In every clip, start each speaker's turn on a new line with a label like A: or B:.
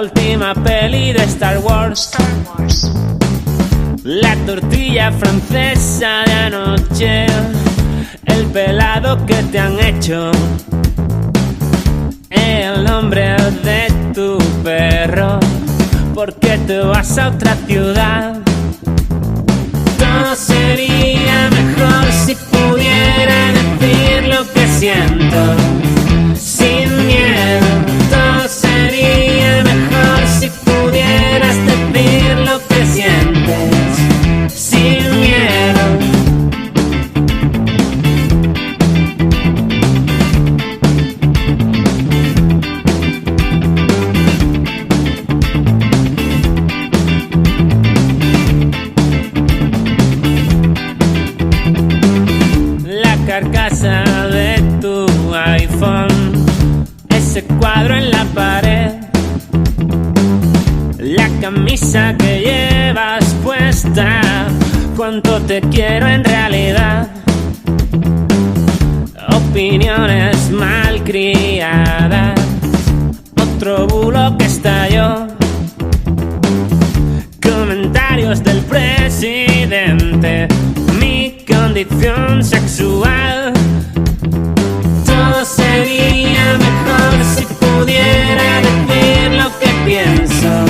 A: última peli de Star Wars. La tortilla francesa de anoche, el pelado que te han hecho, el nombre de tu perro, ¿por qué te vas a otra ciudad? Todo sería mejor si pudiera decir lo que siento sin miedo. Todo sería mejor si pudieras decir lo que sientes sin miedo. La carcasa de tu iPhone, ese cuadro en la pared, la camisa que llevas puesta, cuánto te quiero en realidad. Opiniones malcriadas, otro bulo que estalló, comentarios del presidente, mi condición sexual. Todo sería mejor si pudiera decir lo que pienso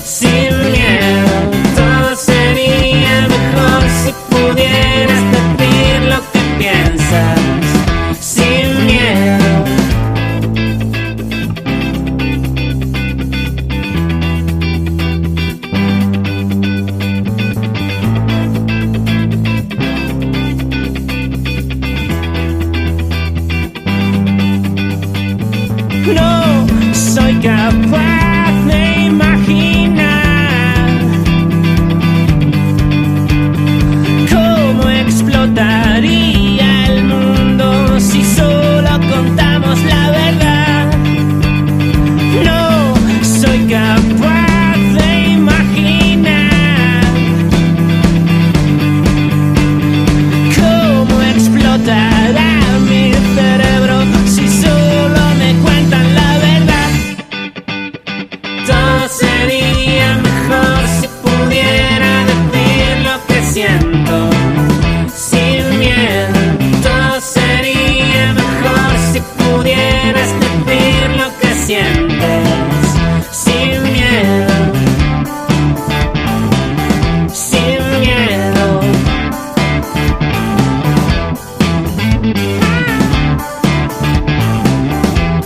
A: sin miedo. Todo sería mejor si pudieras decir lo que piensas sin miedo. No soy capaz de imaginar cómo explotaría el mundo si solo contamos la verdad. No soy capaz de imaginar cómo explotará mi cerebro si solo me cuentan la verdad. Todo sería mejor si pudiera decir lo que siento sin miedo. Todo sería mejor si pudieras decir lo que sientes sin miedo. Sin miedo.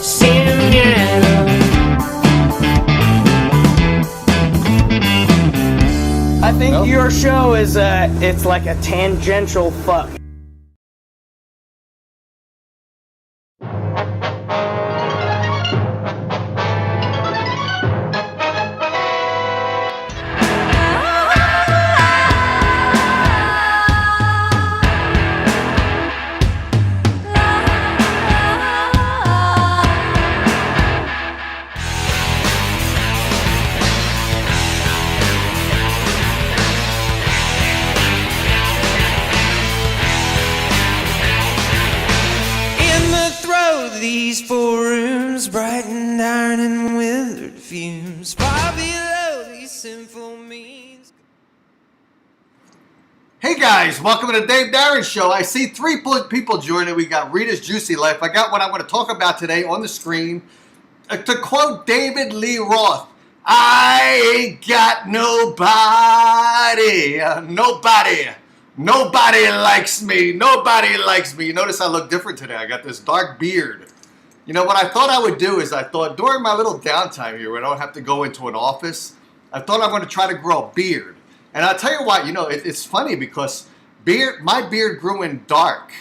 A: Sin miedo.
B: I think your show is it's like a tangential fuck.
C: These four rooms, bright and iron and withered fumes, far below these sinful means.
D: Hey guys, welcome to the Dave Darren Show. I see three people joining. We got Rita's Juicy Life. I got what I want to talk about today on the screen. To quote David Lee Roth, I ain't got nobody. Nobody likes me. Nobody likes me. You notice I look different today. I got this dark beard. You know, what I thought I would do is I thought during my little downtime here where I don't have to go into an office, I thought I'm going to try to grow a beard. And I'll tell you what, you know, it's funny because my beard grew in dark.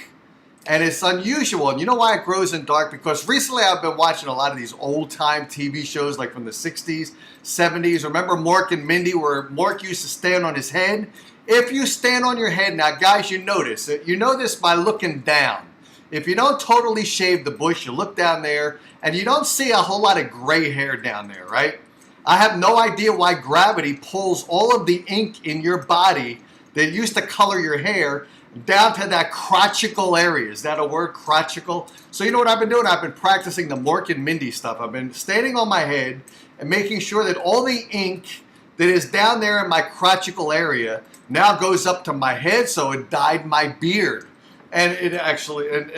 D: And it's unusual. And you know why it grows in dark? Because recently I've been watching a lot of these old-time TV shows like from the 60s, 70s. Remember Mork and Mindy where Mork used to stand on his head? If you stand on your head, now guys, you know this by looking down. If you don't totally shave the bush, you look down there and you don't see a whole lot of gray hair down there, right? I have no idea why gravity pulls all of the ink in your body that used to color your hair down to that crotchical area. Is that a word, crotchical? So you know what I've been doing? I've been practicing the Mork and Mindy stuff. I've been standing on my head and making sure that all the ink that is down there in my crotchical area now goes up to my head, so it dyed my beard. And it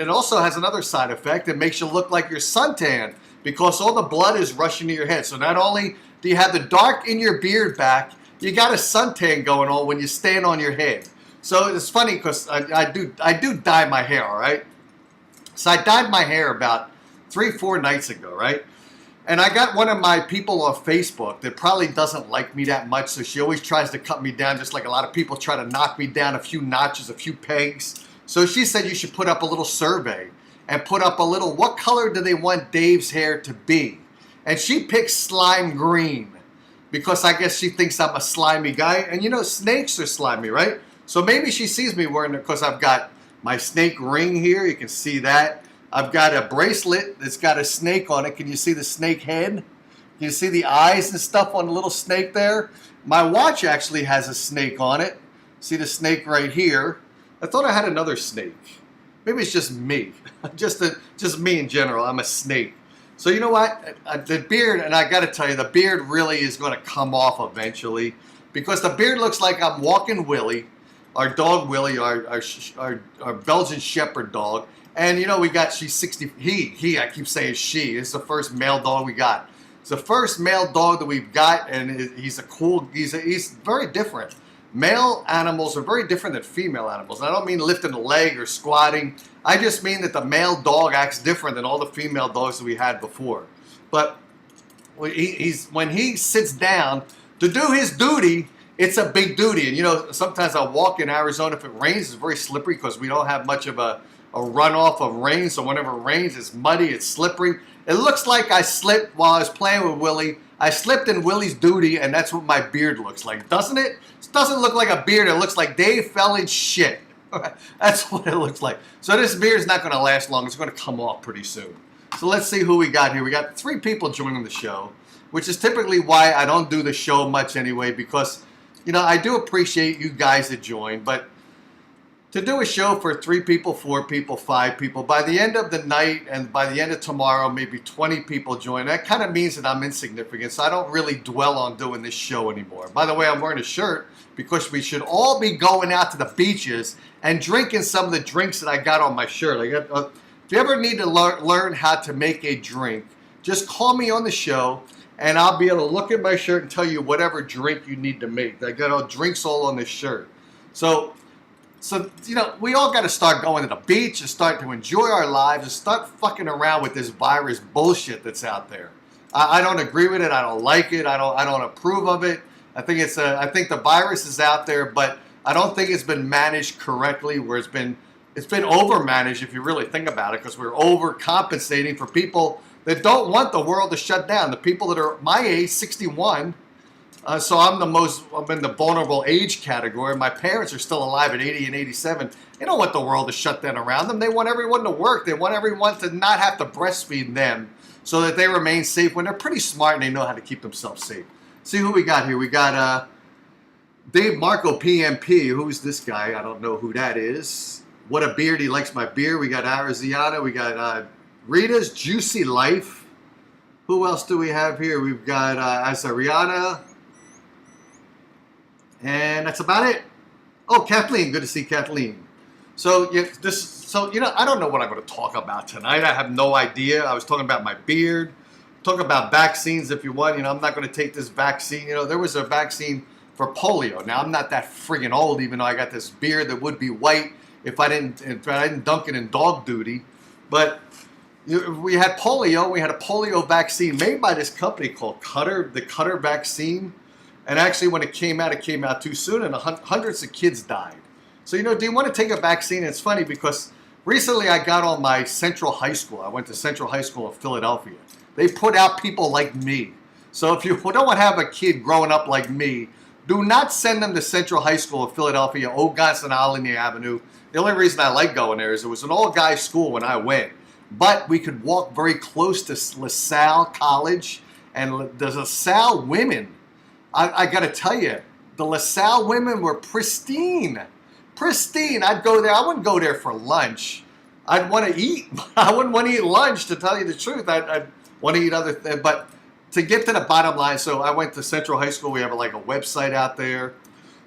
D: also has another side effect. It makes you look like you're suntan because all the blood is rushing to your head. So not only do you have the dark in your beard back, you got a suntan going on when you stand on your head. So it's funny because I do dye my hair, all right? So I dyed my hair about 3-4 nights ago, right? And I got one of my people on Facebook that probably doesn't like me that much, so she always tries to cut me down, just like a lot of people try to knock me down a few notches, a few pegs. So she said you should put up a little survey and put up a little, what color do they want Dave's hair to be? And she picked slime green because I guess she thinks I'm a slimy guy. And you know, snakes are slimy, right? So maybe she sees me wearing it because I've got my snake ring here. You can see that. I've got a bracelet that's got a snake on it. Can you see the snake head? Can you see the eyes and stuff on the little snake there? My watch actually has a snake on it. See the snake right here? I thought I had another snake. Maybe it's just me. just me in general. I'm a snake. So you know what? The beard, and I got to tell you, the beard really is going to come off eventually because the beard looks like I'm walking Willie, our dog Willie, our Belgian Shepherd dog. And you know, she's 60, I keep saying she. It's the first male dog we got. It's the first male dog that we've got, and he's very different. Male animals are very different than female animals. And I don't mean lifting a leg or squatting. I just mean that the male dog acts different than all the female dogs that we had before. But when he sits down to do his duty, it's a big duty. And you know, sometimes I walk in Arizona, if it rains, it's very slippery because we don't have much of a runoff of rain. So whenever it rains, it's muddy, it's slippery. It looks like I slipped while I was playing with Willie. I slipped in Willie's duty, and that's what my beard looks like, doesn't it? It doesn't look like a beard. It looks like Dave fell in shit. That's what it looks like. So this beard's not going to last long. It's going to come off pretty soon. So let's see who we got here. We got 3 people joining the show, which is typically why I don't do the show much anyway, because, you know, I do appreciate you guys that join, but to do a show for 3 people, 4 people, 5 people, by the end of the night and by the end of tomorrow, maybe 20 people join. That kind of means that I'm insignificant, so I don't really dwell on doing this show anymore. By the way, I'm wearing a shirt because we should all be going out to the beaches and drinking some of the drinks that I got on my shirt. If you ever need to learn how to make a drink, just call me on the show, and I'll be able to look at my shirt and tell you whatever drink you need to make. I got all drinks all on this shirt. So, you know, we all got to start going to the beach and start to enjoy our lives and start fucking around with this virus bullshit that's out there. I don't agree with it. I don't like it. I don't approve of it. I think the virus is out there, but I don't think it's been managed correctly. Where it's been overmanaged if you really think about it, because we're overcompensating for people that don't want the world to shut down. The people that are my age, 61. So I'm in the vulnerable age category. My parents are still alive at 80 and 87. They don't want the world to shut down around them. They want everyone to work. They want everyone to not have to breastfeed them so that they remain safe when they're pretty smart and they know how to keep themselves safe. See who we got here. We got Dave Marco PMP. Who's this guy? I don't know who that is. What a beard. He likes my beard. We got Arizona. We got Rita's Juicy Life. Who else do we have here? We've got Azariana. And that's about it. Oh, Kathleen. Good to see Kathleen. So, you know, I don't know what I'm going to talk about tonight. I have no idea. I was talking about my beard. Talk about vaccines if you want. You know, I'm not going to take this vaccine. You know, there was a vaccine for polio. Now, I'm not that friggin' old, even though I got this beard that would be white if I didn't dunk it in dog duty. But we had polio. We had a polio vaccine made by this company called the Cutter vaccine. And actually, when it came out too soon, and hundreds of kids died. So, you know, do you want to take a vaccine? It's funny because recently I got on my Central High School. I went to Central High School in Philadelphia. They put out people like me. So if you don't want to have a kid growing up like me, do not send them to Central High School in Philadelphia, Ogansonolini Avenue. The only reason I like going there is it was an all-guys school when I went. But we could walk very close to LaSalle College. And the LaSalle women, I got to tell you, the LaSalle women were pristine. Pristine. I'd go there. I wouldn't go there for lunch. I'd want to eat. I wouldn't want to eat lunch, to tell you the truth. I'd want to eat other things. But to get to the bottom line, so I went to Central High School. We have like a website out there.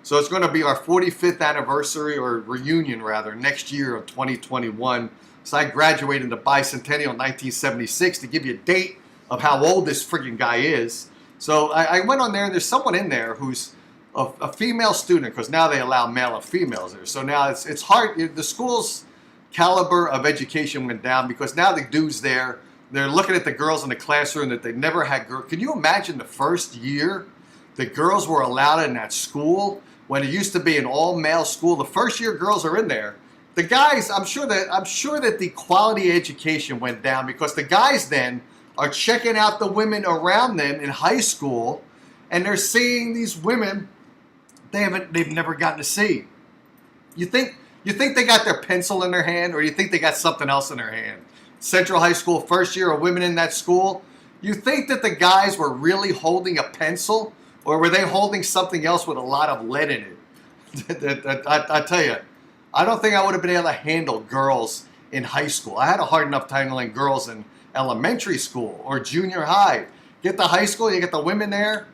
D: So it's going to be our 45th anniversary, or reunion rather, next year of 2021. So I graduated in the bicentennial 1976 to give you a date of how old this freaking guy is. So I went on there, and there's someone in there who's a female student, because now they allow male and females there. So now it's hard. The school's caliber of education went down, because now the dudes there, they're looking at the girls in the classroom that they never had girls. Can you imagine the first year the girls were allowed in that school? When it used to be an all-male school, the first year girls are in there. The guys, I'm sure that the quality education went down, because the guys then are checking out the women around them in high school, and they're seeing these women they've never gotten to see. You think they got their pencil in their hand, or you think they got something else in their hand? Central High School, first year of women in that school. You think that the guys were really holding a pencil? Or were they holding something else with a lot of lead in it? I tell you, I don't think I would have been able to handle girls in high school. I had a hard enough time handling girls in elementary school or junior high. Get to high school, you get the women there.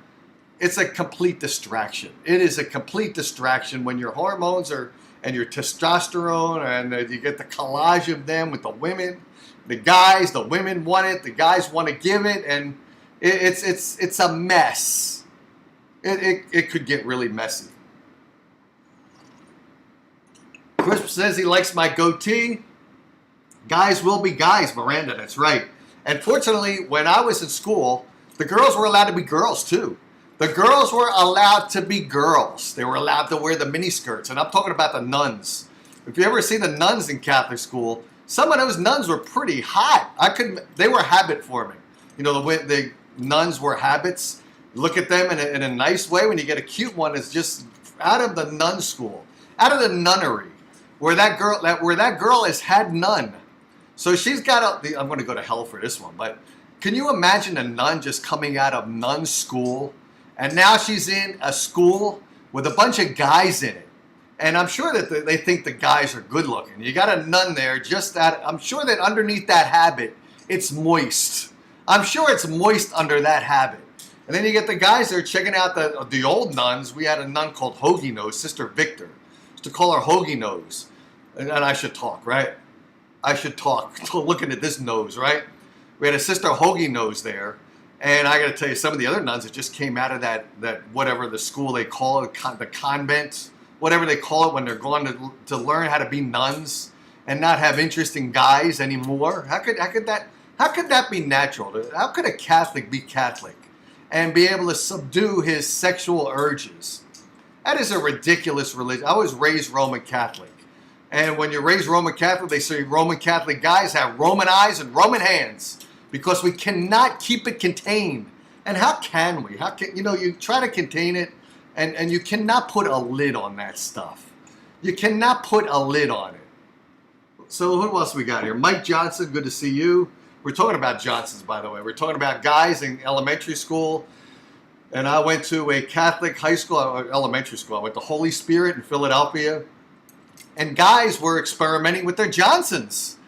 D: It's a complete distraction. It is a complete distraction when your hormones are, and your testosterone, and you get the collage of them with the women. The guys, the women want it. The guys want to give it, and it's a mess. It could get really messy. Crisp says he likes my goatee. Guys will be guys, Miranda, that's right. And fortunately, when I was in school, the girls were allowed to be girls too. The girls were allowed to be girls. They were allowed to wear the miniskirts. And I'm talking about the nuns. If you ever see the nuns in Catholic school, some of those nuns were pretty hot. They were habit forming. You know, the nuns were habits. Look at them in a nice way. When you get a cute one, it's just out of the nun school, out of the nunnery, where that girl has had none. So she's got I'm going to go to hell for this one, but can you imagine a nun just coming out of nun school, and now she's in a school with a bunch of guys in it, and I'm sure that they think the guys are good looking. You got a nun there, I'm sure that underneath that habit, it's moist. I'm sure it's moist under that habit. And then you get the guys there checking out the old nuns. We had a nun called Hoagie Nose, Sister Victor. Used to call her Hoagie Nose. And I should talk, right? I should talk. Looking at this nose, right? We had a Sister Hoagie Nose there. And I got to tell you, some of the other nuns that just came out of that whatever the school they call it, the convent, whatever they call it when they're going to learn how to be nuns and not have interest in guys anymore. How could that be natural? How could a Catholic be Catholic and be able to subdue his sexual urges? That is a ridiculous religion. I was raised Roman Catholic. And when you're raised Roman Catholic, they say Roman Catholic guys have Roman eyes and Roman hands, because we cannot keep it contained. And how can we? You try to contain it, and you cannot put a lid on that stuff. You cannot put a lid on it. So who else we got here? Mike Johnson, good to see you. We're talking about Johnsons, by the way. We're talking about guys in elementary school. And I went to a Catholic high school, or elementary school. I went to Holy Spirit in Philadelphia. And guys were experimenting with their Johnsons.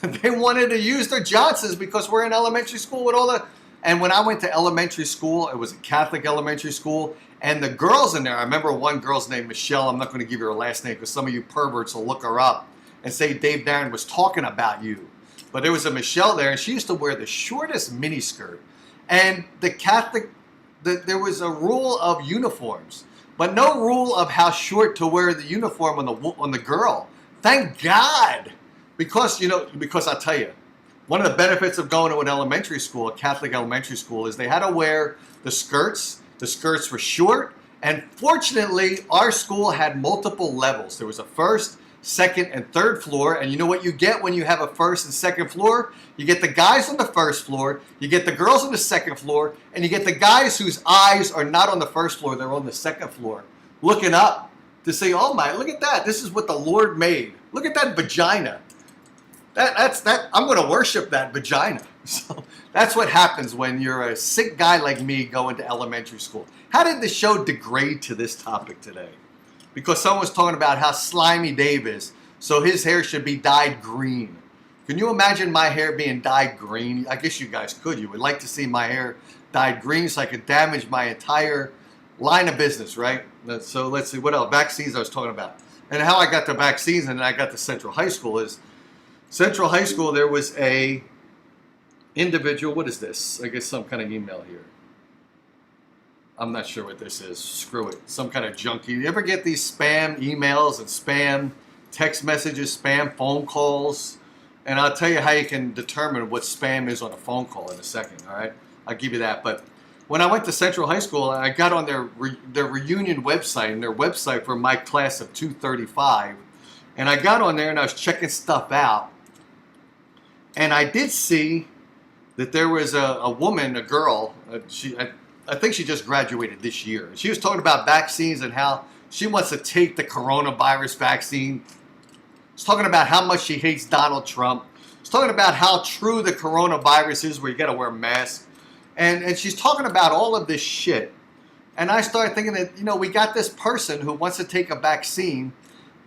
D: They wanted to use their Johnsons because we're in elementary school with all the... And when I went to elementary school, it was a Catholic elementary school. And the girls in there, I remember one girl's name, Michelle. I'm not going to give you her last name because some of you perverts will look her up and say Dave Darren was talking about you. But there was a Michelle there, and she used to wear the shortest miniskirt. And the Catholic, there was a rule of uniforms, but no rule of how short to wear the uniform on the girl. Thank God, because I'll tell you, one of the benefits of going to an elementary school, a Catholic elementary school, is they had to wear the skirts. The skirts were short, and fortunately, our school had multiple levels. There was a first, second, and third floor, and you know what you get when you have a first and second floor? You get the guys on the first floor, you get the girls on the second floor, and you get the guys whose eyes are not on the first floor, they're on the second floor, looking up to say, oh my, look at that, this is what the Lord made. Look at that vagina. I'm going to worship that vagina. So that's what happens when you're a sick guy like me going to elementary school. How did the show degrade to this topic today? Because someone was talking about how slimy Dave is, so his hair should be dyed green. Can you imagine my hair being dyed green? I guess you guys could. You would like to see my hair dyed green so I could damage my entire line of business, right? So let's see, what else? Vaccines I was talking about. And how I got the vaccines and then I got to Central High School is, Central High School, there was a individual, what is this? I guess some kind of email here. I'm not sure what this is. Screw it. Some kind of junkie. You ever get these spam emails and spam text messages, spam phone calls? And I'll tell you how you can determine what spam is on a phone call in a second, all right? I'll give you that. But when I went to Central High School, I got on their reunion website, and their website for my class of 235. And I got on there and I was checking stuff out. And I did see that there was a woman, a girl, I think she just graduated this year. She was talking about vaccines and how she wants to take the coronavirus vaccine. She's talking about how much she hates Donald Trump. She's talking about how true the coronavirus is, where you got to wear a mask. And she's talking about all of this shit. And I started thinking that, you know, we got this person who wants to take a vaccine.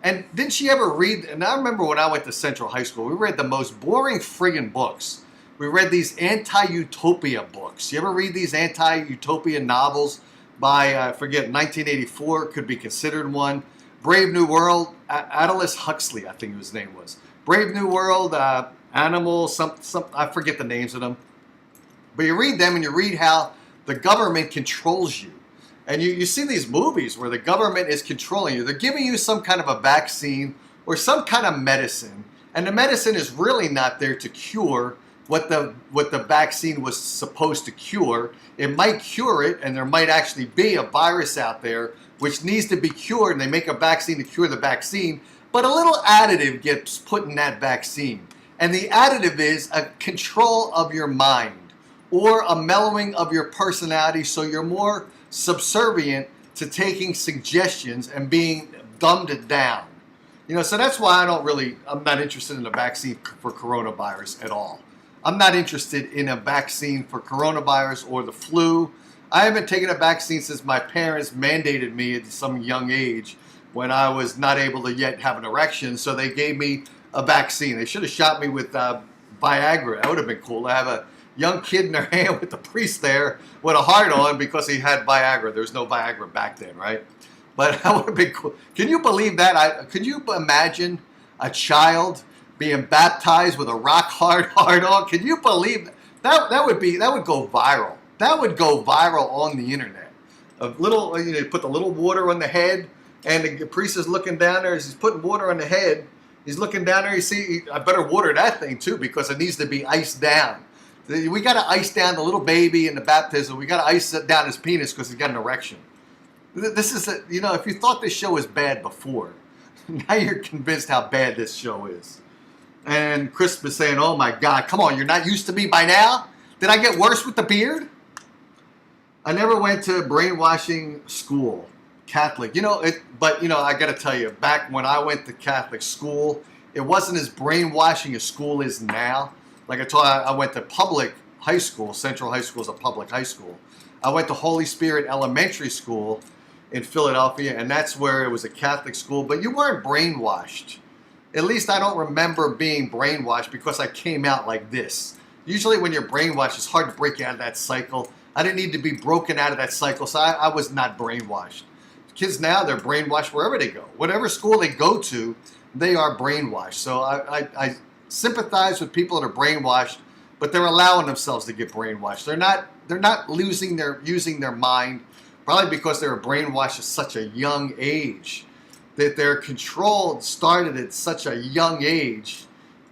D: And didn't she ever read, and I remember when I went to Central High School, we read the most boring friggin' books. We read these anti-utopia books. You ever read these anti-utopia novels by, I forget, 1984 could be considered one. Brave New World, Aldous Huxley, I think his name was. Brave New World, Animal, I forget the names of them. But you read them and you read how the government controls you. And you see these movies where the government is controlling you. They're giving you some kind of a vaccine or some kind of medicine. And the medicine is really not there to cure what the vaccine was supposed to cure. It might cure it, and there might actually be a virus out there which needs to be cured, and they make a vaccine to cure the vaccine, but a little additive gets put in that vaccine. And the additive is a control of your mind or a mellowing of your personality so you're more subservient to taking suggestions and being dumbed down. You know, so that's why I'm not interested in a vaccine for coronavirus at all. I'm not interested in a vaccine for coronavirus or the flu. I haven't taken a vaccine since my parents mandated me at some young age when I was not able to yet have an erection, so they gave me a vaccine. They should have shot me with Viagra. That would have been cool to have a young kid in their hand with the priest there with a heart on because he had Viagra. There was no Viagra back then, right? But that would have been cool. Can you believe that? Could you imagine a child being baptized with a rock hard heart on? Can you believe that? That would go viral. That would go viral on the internet. A little, you put the little water on the head, and the priest is looking down there as he's putting water on the head. He's looking down there. You see, I better water that thing too because it needs to be iced down. We got to ice down the little baby in the baptism. We got to ice down his penis because he's got an erection. This is, if you thought this show was bad before, now you're convinced how bad this show is. And Chris was saying, oh my God, come on, you're not used to me by now? Did I get worse with the beard? I never went to brainwashing school, Catholic. But I got to tell you, back when I went to Catholic school, it wasn't as brainwashing as school is now. Like I told you, I went to public high school. Central High School is a public high school. I went to Holy Spirit Elementary School in Philadelphia, and that's where it was a Catholic school. But you weren't brainwashed. At least I don't remember being brainwashed because I came out like this. Usually when you're brainwashed, it's hard to break out of that cycle. I didn't need to be broken out of that cycle, so I was not brainwashed. Kids now, they're brainwashed wherever they go. Whatever school they go to, they are brainwashed. So I sympathize with people that are brainwashed, but they're allowing themselves to get brainwashed. They're not using their mind, probably because they were brainwashed at such a young age. That their control started at such a young age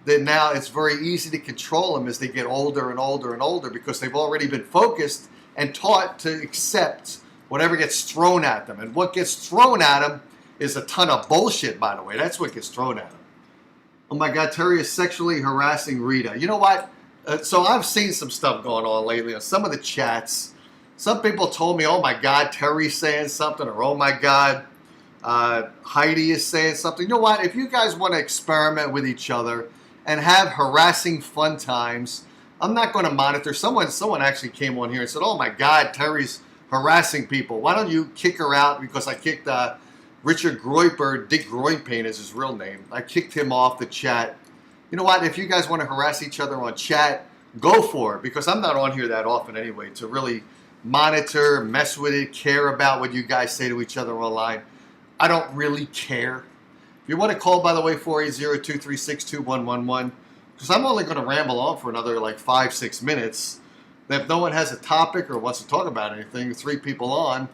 D: that now it's very easy to control them as they get older and older and older because they've already been focused and taught to accept whatever gets thrown at them. And what gets thrown at them is a ton of bullshit, by the way. That's what gets thrown at them. Oh my God, Terry is sexually harassing Rita. You know what? So I've seen some stuff going on lately on some of the chats. Some people told me, oh my God, Terry's saying something, or oh my God, Heidi is saying something. You know what? If you guys want to experiment with each other and have harassing fun times, I'm not going to monitor. Someone actually came on here and said, oh my God, Terry's harassing people. Why don't you kick her out? Because I kicked Richard Groyper, Dick Groinpain is his real name. I kicked him off the chat. You know what? If you guys want to harass each other on chat, go for it, because I'm not on here that often anyway to really monitor, mess with it, care about what you guys say to each other online. I don't really care. If you want to call, by the way, 480-236-2111, because I'm only going to ramble on for another like 5-6 minutes. Then if no one has a topic or wants to talk about anything, 3 people on,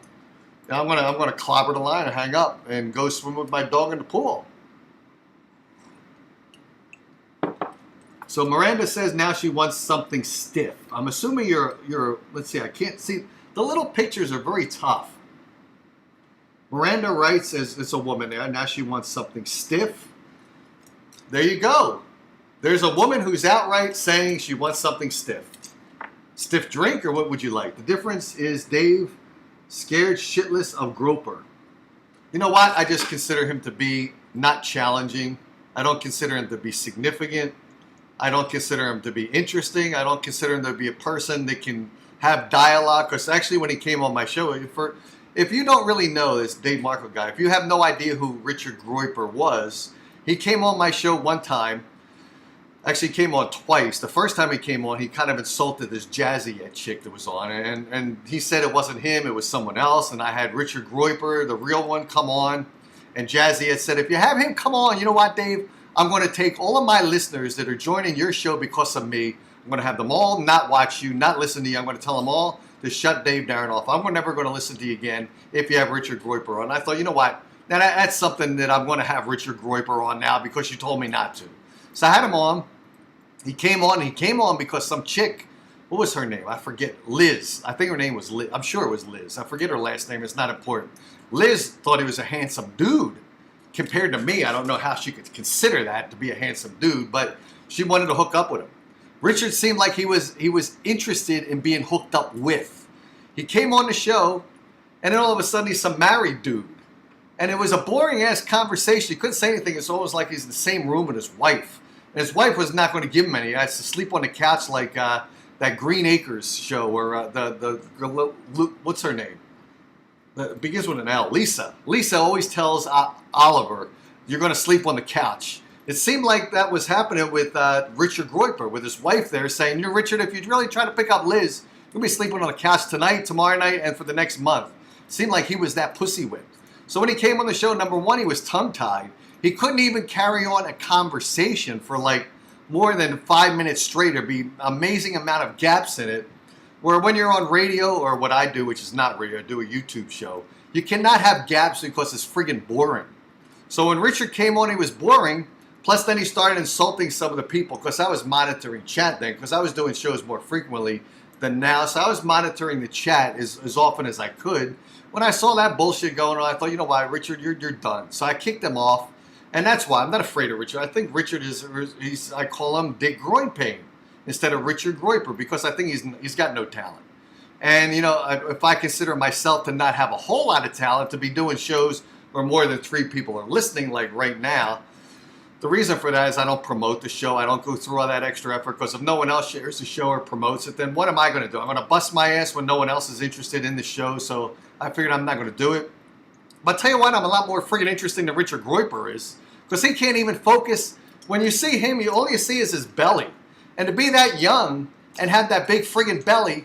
D: I'm gonna clobber the line and hang up and go swim with my dog in the pool. So Miranda says now she wants something stiff. I'm assuming you're. Let's see. I can't see. The little pictures are very tough. Miranda writes as it's a woman there. Now she wants something stiff. There you go. There's a woman who's outright saying she wants something stiff. Stiff drink, or what would you like? The difference is Dave scared shitless of Groper. You know what? I just consider him to be not challenging. I don't consider him to be significant. I don't consider him to be interesting. I don't consider him to be a person that can have dialogue. Because actually when he came on my show, if you don't really know this Dave Marco guy, if you have no idea who Richard Groper was, he came on my show one time. Actually, he came on twice. The first time he came on, he kind of insulted this Jazzy chick that was on. And he said it wasn't him, it was someone else. And I had Richard Groper, the real one, come on. And Jazzy had said, if you have him come on, you know what, Dave? I'm going to take all of my listeners that are joining your show because of me. I'm going to have them all not watch you, not listen to you. I'm going to tell them all to shut Dave Darren off. I'm never going to listen to you again if you have Richard Groper on. I thought, you know what? Now that's something that I'm going to have Richard Groper on now because you told me not to. So I had him on. He came on because some chick, what was her name? I forget. Liz. I think her name was Liz. I'm sure it was Liz. I forget her last name. It's not important. Liz thought he was a handsome dude. Compared to me, I don't know how she could consider that to be a handsome dude, but she wanted to hook up with him. Richard seemed like he was interested in being hooked up with. He came on the show, and then all of a sudden he's some married dude. And it was a boring-ass conversation. He couldn't say anything. It's almost like he's in the same room with his wife. And his wife was not going to give him any. He has to sleep on the couch like that Green Acres show where what's her name? It begins with an L. Lisa. Lisa always tells Oliver, you're going to sleep on the couch. It seemed like that was happening with Richard Groper, with his wife there, saying, you know, Richard, if you really try to pick up Liz, you'll be sleeping on the couch tonight, tomorrow night, and for the next month. It seemed like he was that pussy whipped. So when he came on the show, number one, he was tongue-tied. He couldn't even carry on a conversation for like more than 5 minutes straight. There'd be an amazing amount of gaps in it. Where when you're on radio, or what I do, which is not radio, I do a YouTube show, you cannot have gaps because it's friggin' boring. So when Richard came on, he was boring. Plus then he started insulting some of the people because I was monitoring chat then, because I was doing shows more frequently than now. So I was monitoring the chat as often as I could. When I saw that bullshit going on, I thought, you know what, Richard, you're done. So I kicked him off. And that's why I'm not afraid of Richard. I think Richard I call him Dick Groin Pain instead of Richard Groper, because I think he's got no talent. And, you know, if I consider myself to not have a whole lot of talent, to be doing shows where more than 3 people are listening, like right now, the reason for that is I don't promote the show. I don't go through all that extra effort, because if no one else shares the show or promotes it, then what am I going to do? I'm going to bust my ass when no one else is interested in the show, so I figured I'm not going to do it. But tell you what, I'm a lot more friggin' interesting than Richard Groper is, because he can't even focus. When you see him, all you see is his belly. And to be that young and have that big friggin' belly,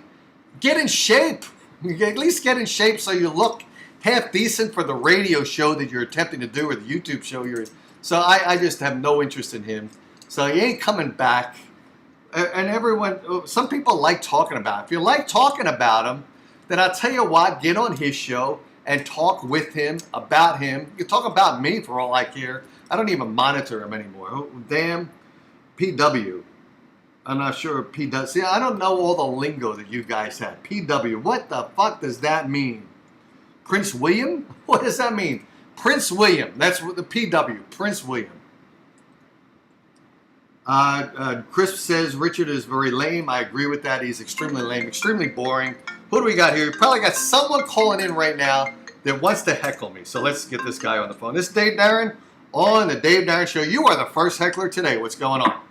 D: get in shape. At least get in shape so you look half decent for the radio show that you're attempting to do, or the YouTube show you're. So I just have no interest in him. So he ain't coming back. And everyone, some people like talking about him. If you like talking about him, then I'll tell you what, get on his show and talk with him, about him. You can talk about me for all I care. I don't even monitor him anymore. Oh, damn, PW. I'm not sure if PW. See, I don't know all the lingo that you guys have. PW, what the fuck does that mean? Prince William? What does that mean? Prince William. That's what the PW, Prince William. Chris says Richard is very lame. I agree with that. He's extremely lame, extremely boring. Who do we got here? We probably got someone calling in right now that wants to heckle me. So let's get this guy on the phone. This is Dave Darren on the Dave Darren Show. You are the first heckler today. What's going on?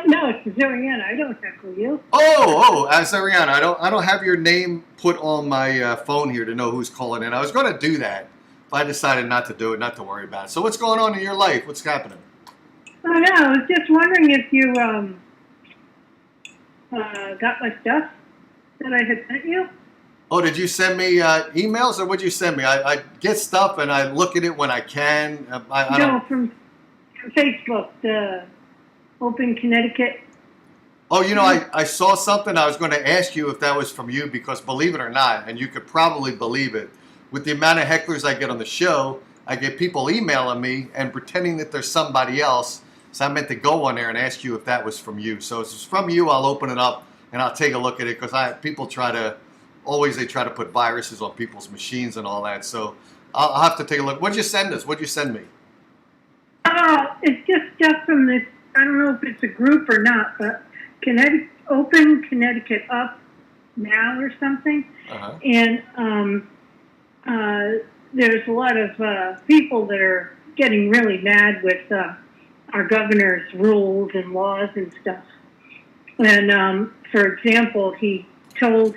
E: No, it's Zariana. I don't heckle you.
D: Zariana. I don't have your name put on my phone here to know who's calling in. I was going to do that, but I decided not to do it, not to worry about it. So what's going on in your life? What's happening?
E: Oh, no, I was just wondering if you got my stuff that I had sent you.
D: Oh, did you send me emails, or would you send me? I get stuff and I look at it when I can. I
E: No,
D: don't.
E: from Facebook, the Open Connecticut.
D: Oh, you know, I saw something. I was going to ask you if that was from you because, believe it or not, and you could probably believe it, with the amount of hecklers I get on the show, I get people emailing me and pretending that there's somebody else. So I meant to go on there and ask you if that was from you. So if it's from you, I'll open it up and I'll take a look at it because people try to put viruses on people's machines and all that. So I'll have to take a look. What'd you send us? What'd you send me?
E: It's just stuff from this. I don't know if it's a group or not, but Open Connecticut Up Now or something.
D: Uh-huh.
E: And there's a lot of people that are getting really mad with our governor's rules and laws and stuff. And for example, he told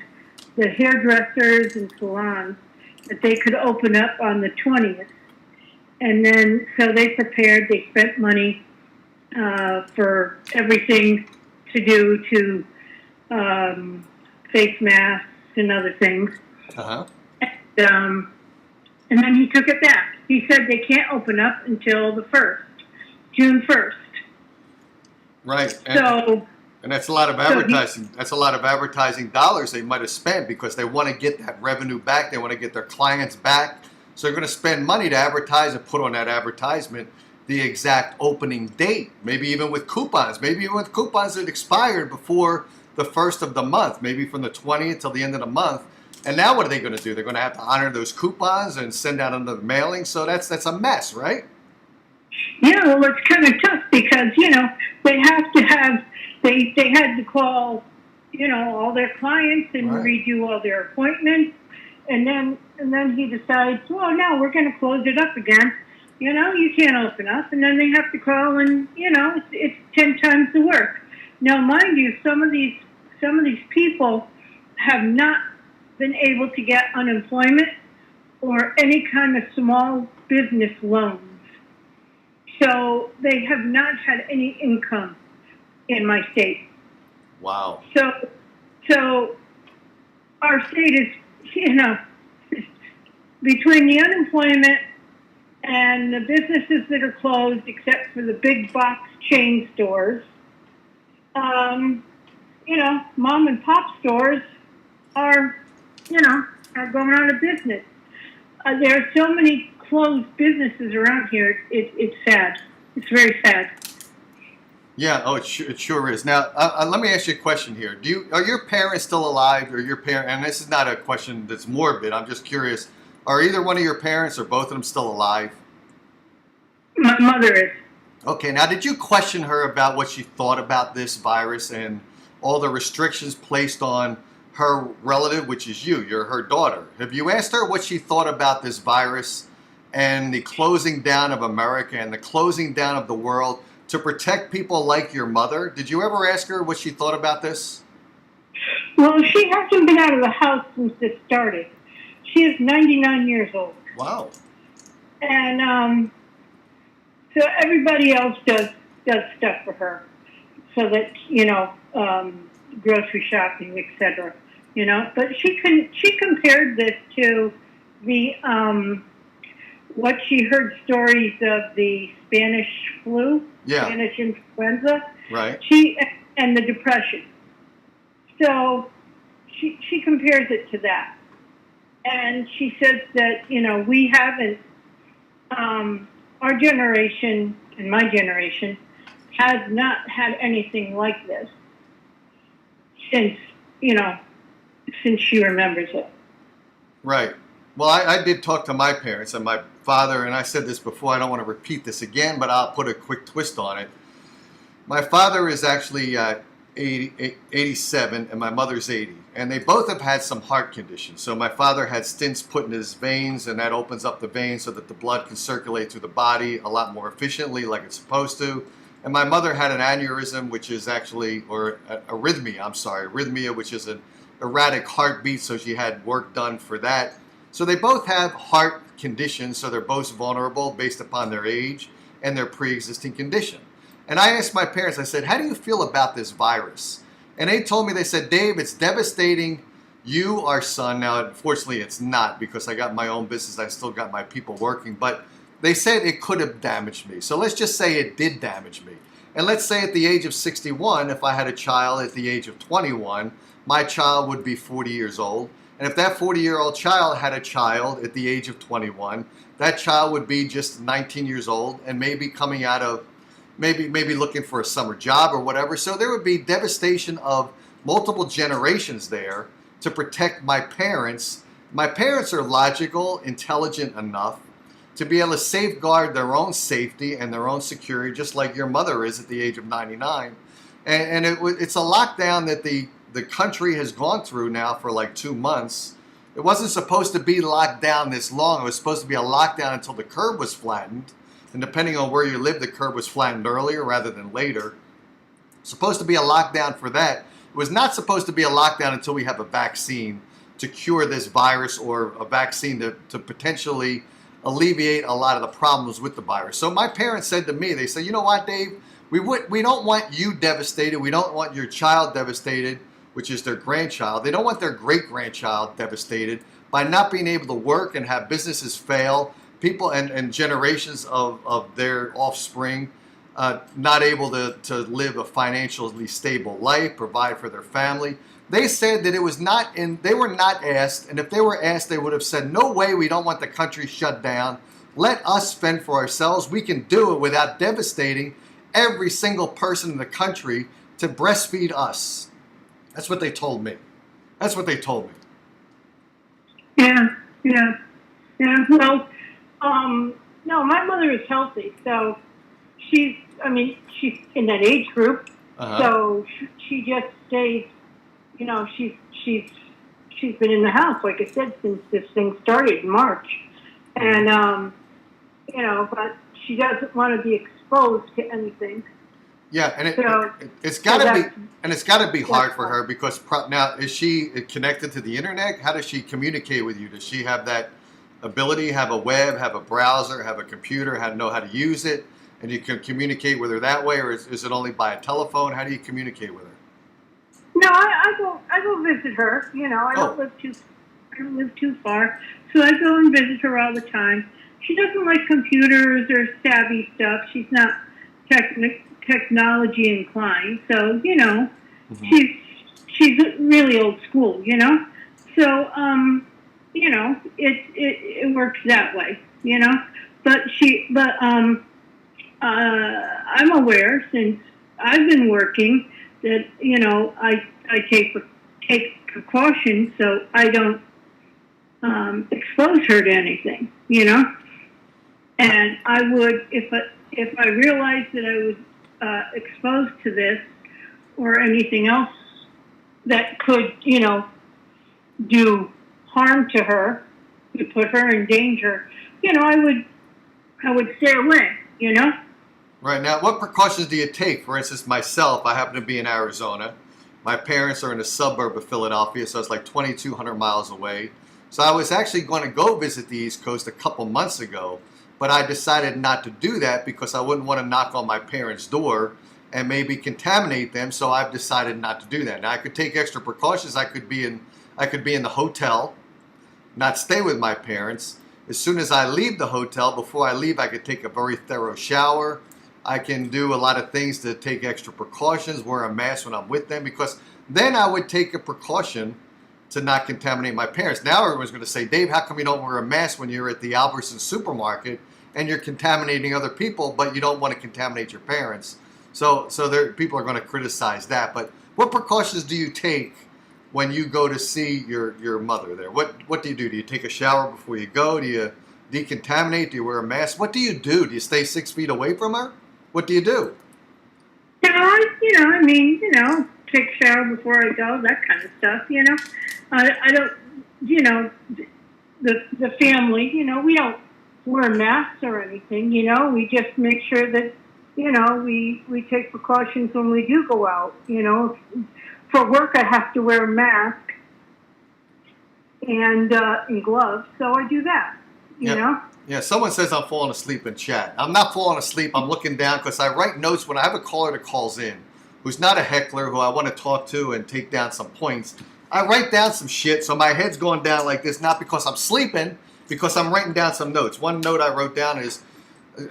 E: the hairdressers and salons that they could open up on the 20th. And then, so they prepared, they spent money for everything to do to face masks and other things.
D: Uh-huh.
E: And then he took it back. He said they can't open up until the 1st, June 1st.
D: Right. And that's a lot of advertising. That's a lot of advertising dollars they might have spent because they want to get that revenue back. They want to get their clients back. So they're going to spend money to advertise and put on that advertisement the exact opening date. Maybe even with coupons. Maybe even with coupons that expired before the 1st of the month. Maybe from the 20th till the end of the month. And now what are they going to do? They're going to have to honor those coupons and send out another mailing. So that's a mess, right?
E: Yeah, well, it's kind of tough because, they have to have, they had to call, all their clients and redo all their appointments. And then he decides, well, no, we're going to close it up again. You can't open up. And then they have to call and, it's 10 times the work. Now, mind you, some of these people have not been able to get unemployment or any kind of small business loans. So they have not had any income in my state.
D: Wow.
E: So our state is, between the unemployment and the businesses that are closed, except for the big box chain stores, mom and pop stores are going out of business. There are so many closed businesses around here. It's sad. It's very sad.
D: Yeah. Oh, it sure is. Now, let me ask you a question here. Are your parents still alive, or your parent? And this is not a question that's morbid. I'm just curious. Are either one of your parents or both of them still alive?
E: My mother is.
D: Okay. Now, did you question her about what she thought about this virus and all the restrictions placed on her relative, which is you? You're her daughter. Have you asked her what she thought about this virus and the closing down of America and the closing down of the world to protect people like your mother? Did you ever ask her what she thought about this?
E: Well, she hasn't been out of the house since this started. She is 99 years old.
D: Wow.
E: And so everybody else does stuff for her, so that grocery shopping, etc. But she compared this to the what she heard stories of the Spanish flu, Spanish influenza,
D: right?
E: And the depression. So she compares it to that, and she says that we haven't, our generation and my generation has not had anything like this since she remembers it.
D: Right. Well, I did talk to my parents and my father, and I said this before. I don't want to repeat this again, but I'll put a quick twist on it. My father is actually 87, and my mother's 80, and they both have had some heart conditions. So my father had stents put in his veins, and that opens up the veins so that the blood can circulate through the body a lot more efficiently, like it's supposed to. And my mother had an aneurysm, which is actually, or arrhythmia, which is an erratic heartbeat, so she had work done for that. So they both have heart conditions, so they're both vulnerable based upon their age and their pre-existing condition. And I asked my parents, I said, how do you feel about this virus? And they told me, they said, Dave, it's devastating you, our son. Now, unfortunately, it's not because I got my own business. I still got my people working. But they said it could have damaged me. So let's just say it did damage me. And let's say at the age of 61, if I had a child at the age of 21, my child would be 40 years old. And if that 40-year-old child had a child at the age of 21, that child would be just 19 years old and maybe coming out of, maybe looking for a summer job or whatever. So there would be devastation of multiple generations there to protect my parents. My parents are logical, intelligent enough to be able to safeguard their own safety and their own security, just like your mother is at the age of 99. And it's a lockdown that the country has gone through now for like 2 months. It wasn't supposed to be locked down this long. It was supposed to be a lockdown until the curve was flattened. And depending on where you live, the curve was flattened earlier rather than later. Supposed to be a lockdown for that. It was not supposed to be a lockdown until we have a vaccine to cure this virus, or a vaccine to potentially alleviate a lot of the problems with the virus. So my parents said to me, they said, you know what, Dave, we don't want you devastated. We don't want your child devastated, which is their grandchild. They don't want their great-grandchild devastated by not being able to work and have businesses fail, people and generations of their offspring not able to live a financially stable life, provide for their family. They said that it was not they were not asked, and if they were asked, they would have said, no way, we don't want the country shut down. Let us fend for ourselves. We can do it without devastating every single person in the country to breastfeed us. That's what they told me. That's what they told me.
E: Yeah. Well, no, my mother is healthy, so she's in that age group, so she just stays. You know, she's been in the house, like I said, since this thing started in March, and but she doesn't want to be exposed to anything.
D: Yeah, and it's got to be hard for her because now, is she connected to the internet? How does she communicate with you? Does she have that ability? Have a web? Have a browser? Have a computer? Know how to use it? And you can communicate with her that way, or is it only by a telephone? How do you communicate with her?
E: No, I go visit her. You know, I don't live too far, so I go and visit her all the time. She doesn't like computers or savvy stuff. She's not technology inclined, so she's really old school. So it works that way. But I'm aware, since I've been working, that I take precautions so I don't expose her to anything. And I would, if I realized that I was exposed to this or anything else that could do harm to her, to put her in danger, I would stay away.
D: Right. Now, what precautions do you take? For instance, myself, I happen to be in Arizona. My parents are in a suburb of Philadelphia, so it's like 2,200 miles away. So I was actually going to go visit the East Coast a couple months ago, but I decided not to do that because I wouldn't want to knock on my parents' door and maybe contaminate them. So I've decided not to do that. Now, I could take extra precautions. I could be in the hotel, not stay with my parents. As soon as I leave the hotel, before I leave, I could take a very thorough shower. I can do a lot of things to take extra precautions, wear a mask when I'm with them, because then I would take a precaution to not contaminate my parents. Now everyone's going to say, Dave, how come you don't wear a mask when you're at the Albertsons supermarket and you're contaminating other people, but you don't want to contaminate your parents? So people are going to criticize that. But what precautions do you take when you go to see your mother there? What do you do? Do you take a shower before you go? Do you decontaminate? Do you wear a mask? What do you do? Do you stay 6 feet away from her? What do you do?
E: Take a shower before I go, that kind of stuff, I don't, the family, we don't wear masks or anything, we just make sure that, we take precautions when we do go out, For work, I have to wear a mask and gloves, so I do that, you know?
D: Yeah, someone says I'm falling asleep in chat. I'm not falling asleep. I'm looking down because I write notes when I have a caller that calls in. who's not a heckler, who I want to talk to and take down some points, I write down some shit, so my head's going down like this, not because I'm sleeping, because I'm writing down some notes. One note I wrote down is,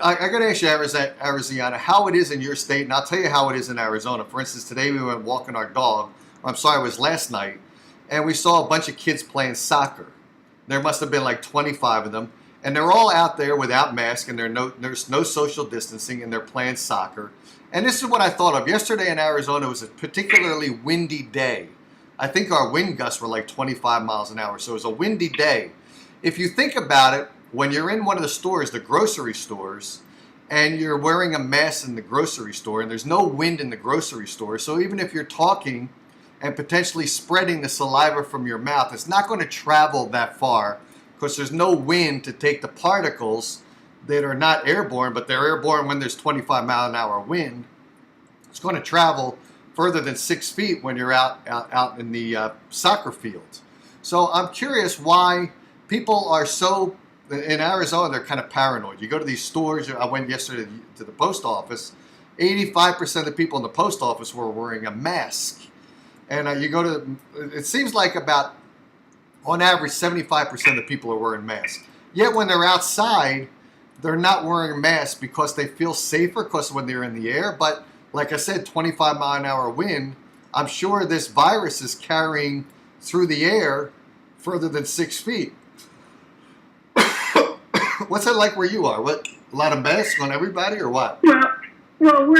D: I got to ask you, Arizona, how it is in your state, and I'll tell you how it is in Arizona. For instance, today we went walking our dog, I'm sorry, it was last night, and we saw a bunch of kids playing soccer. There must have been like 25 of them, and they're all out there without masks, and there's no social distancing, and they're playing soccer. And this is what I thought of. Yesterday in Arizona was a particularly windy day. I think our wind gusts were like 25 miles an hour, so it was a windy day. If you think about it, when you're in one of the stores, the grocery stores, and you're wearing a mask in the grocery store, and there's no wind in the grocery store, so even if you're talking and potentially spreading the saliva from your mouth, it's not going to travel that far because there's no wind to take the particles that are not airborne, but they're airborne when there's 25 mile an hour wind. It's going to travel further than 6 feet when you're out in the soccer fields. So I'm curious why people are so, in Arizona, they're kind of paranoid. You go to these stores, I went yesterday to the post office, 85% of the people in the post office were wearing a mask. And you go to, it seems like about, on average, 75% of people are wearing masks. Yet when they're outside, they're not wearing masks because they feel safer because when they're in the air. But like I said, 25 mile an hour wind, I'm sure this virus is carrying through the air further than 6 feet. What's it like where you are? What, a lot of masks on everybody or what?
E: Well,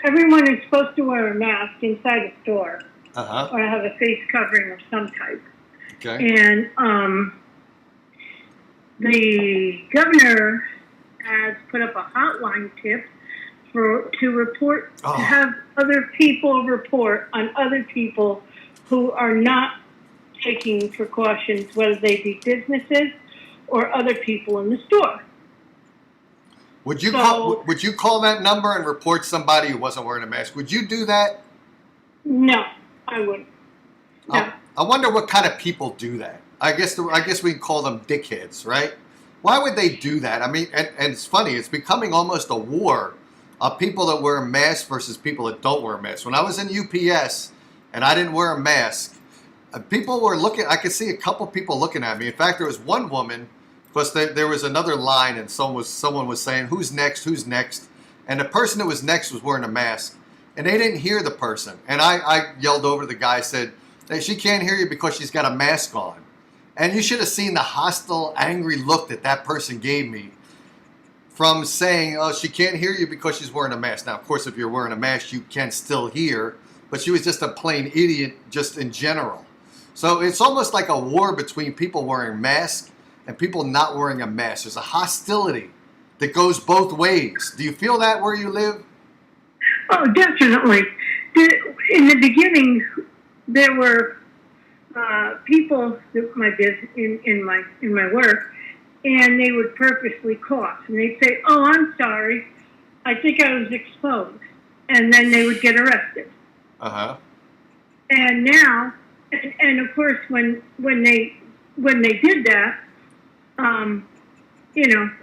E: everyone is supposed to wear a mask inside a store. Or have a face covering of some type.
D: Okay.
E: And the governor has put up a hotline tip to have other people report on other people who are not taking precautions, whether they be businesses or other people in the store.
D: Would you call that number and report somebody who wasn't wearing a mask? Would you do that?
E: No, I wouldn't. No.
D: I wonder what kind of people do that. I guess we can call them dickheads, right? Why would they do that? I mean, and it's funny. It's becoming almost a war of people that wear masks versus people that don't wear masks. When I was in UPS and I didn't wear a mask, people were looking. I could see a couple people looking at me. In fact, there was one woman, because there was another line, and someone was saying, "Who's next? Who's next?" And the person that was next was wearing a mask, and they didn't hear the person. And I yelled over to the guy, said, "Hey, she can't hear you because she's got a mask on." And you should have seen the hostile, angry look that person gave me from saying, "Oh, she can't hear you because she's wearing a mask." Now, of course, if you're wearing a mask, you can still hear, but she was just a plain idiot just in general. So it's almost like a war between people wearing masks and people not wearing a mask. There's a hostility that goes both ways. Do you feel that where you live?
E: Oh, definitely. In the beginning, there were people in my work, and they would purposely cough, and they'd say, "Oh, I'm sorry, I think I was exposed," and then they would get arrested. And now, and of course, when they did that,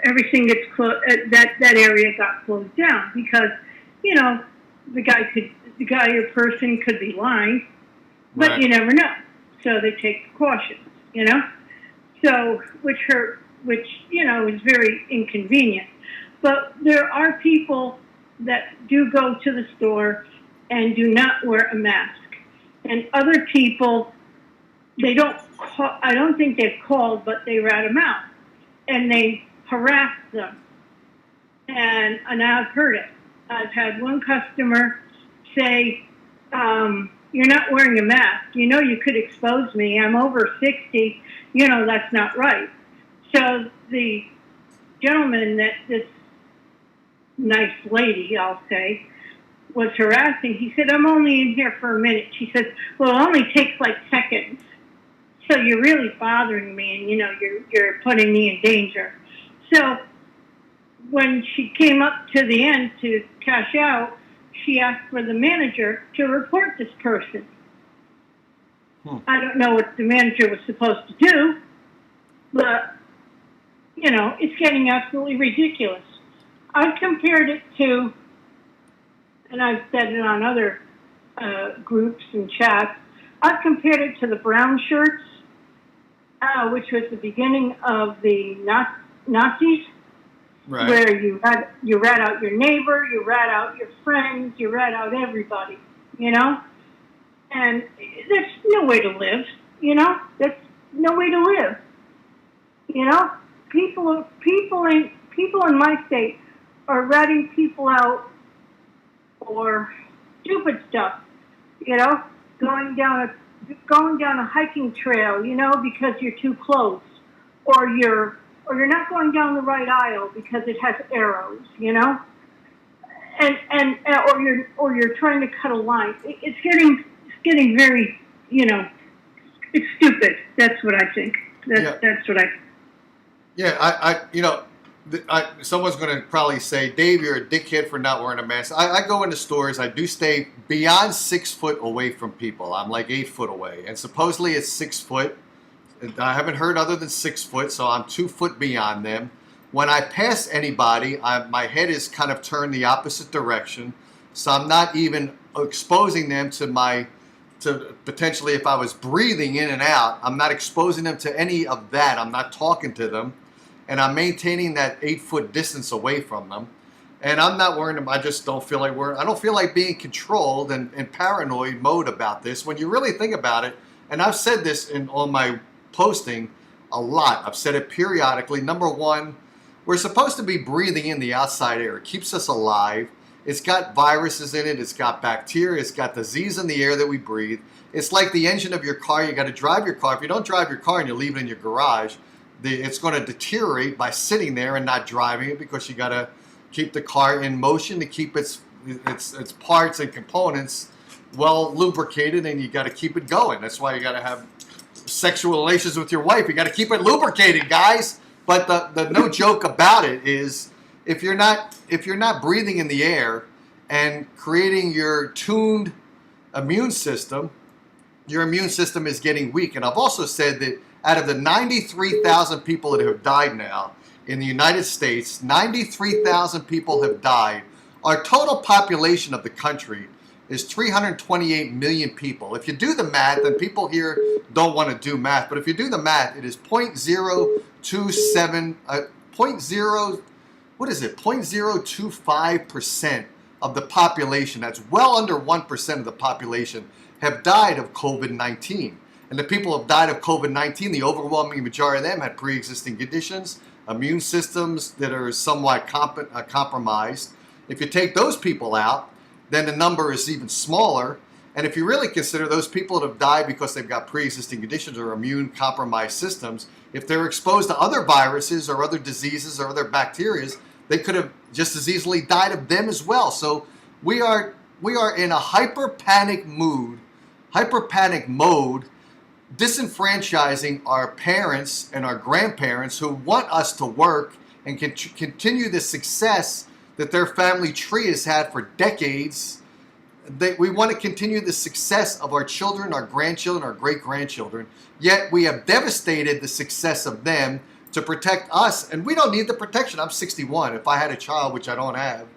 E: everything gets closed. That area got closed down because, the guy or person could be lying, but
D: Right.
E: you never know. So they take precautions, So which is very inconvenient. But there are people that do go to the store and do not wear a mask, and other people, they don't call, I don't think they've called, but they rat them out and they harass them. And I've heard it. I've had one customer say, "You're not wearing a mask. You could expose me. I'm over 60. That's not right." So the gentleman that this nice lady, I'll say, was harassing, he said, "I'm only in here for a minute." She said, "Well, it only takes like seconds. So you're really bothering me, and, you're putting me in danger." So when she came up to the end to cash out, she asked for the manager to report this person. I don't know what the manager was supposed to do, but, it's getting absolutely ridiculous. I've compared it to and I've said it on other groups and chats, I've compared it to the brown shirts, which was the beginning of the Nazis,
D: Right.
E: where you rat out your neighbor, you rat out your friends, you rat out everybody, you know? And there's no way to live, you know? That's no way to live. You know? People in my state are ratting people out for stupid stuff, you know? Going down a hiking trail, you know, because you're too close, or you're not going down the right aisle because it has arrows, you know, or you're trying to cut a line. It's getting very, you know, it's stupid. That's what I think. That's what I.
D: Yeah, I you know, someone's going to probably say, Dave, you're a dickhead for not wearing a mask. I go into stores. I do stay beyond 6 foot away from people. I'm like 8 foot away, and supposedly it's 6 foot. I haven't heard other than 6 foot, so I'm 2 foot beyond them. When I pass anybody, my head is kind of turned the opposite direction, so I'm not even exposing them to potentially, if I was breathing in and out, I'm not exposing them to any of that. I'm not talking to them, and I'm maintaining that 8 foot distance away from them. And I'm not wearing them. I just don't feel like I don't feel like being controlled and paranoid mode about this. When you really think about it, and I've said this on my posting a lot. I've said it periodically. Number one, we're supposed to be breathing in the outside air. It keeps us alive. It's got viruses in it. It's got bacteria. It's got disease in the air that we breathe. It's like the engine of your car. You got to drive your car. If you don't drive your car and you leave it in your garage, it's going to deteriorate by sitting there and not driving it, because you got to keep the car in motion to keep its parts and components well lubricated, and you got to keep it going. That's why you got to have sexual relations with your wife. You got to keep it lubricated, guys. But the no joke about it is, if you're not breathing in the air and creating your tuned immune system, your immune system is getting weak. And I've also said that out of the 93,000 people that have died now in the United States, 93,000 people have died. Our total population of the country is 328 million people. If you do the math, and people here don't want to do math, but if you do the math, it is 0.025% of the population. That's well under 1% of the population have died of COVID-19. And the people who have died of COVID-19, the overwhelming majority of them had pre-existing conditions, immune systems that are somewhat compromised. If you take those people out, then the number is even smaller. And if you really consider those people that have died because they've got pre-existing conditions or immune compromised systems, if they're exposed to other viruses or other diseases or other bacteria, they could have just as easily died of them as well. So we are in a hyper panic mode, disenfranchising our parents and our grandparents who want us to work and continue the success that their family tree has had for decades. We want to continue the success of our children, our grandchildren, our great-grandchildren, yet we have devastated the success of them to protect us, and we don't need the protection. I'm 61. If I had a child, which I don't have,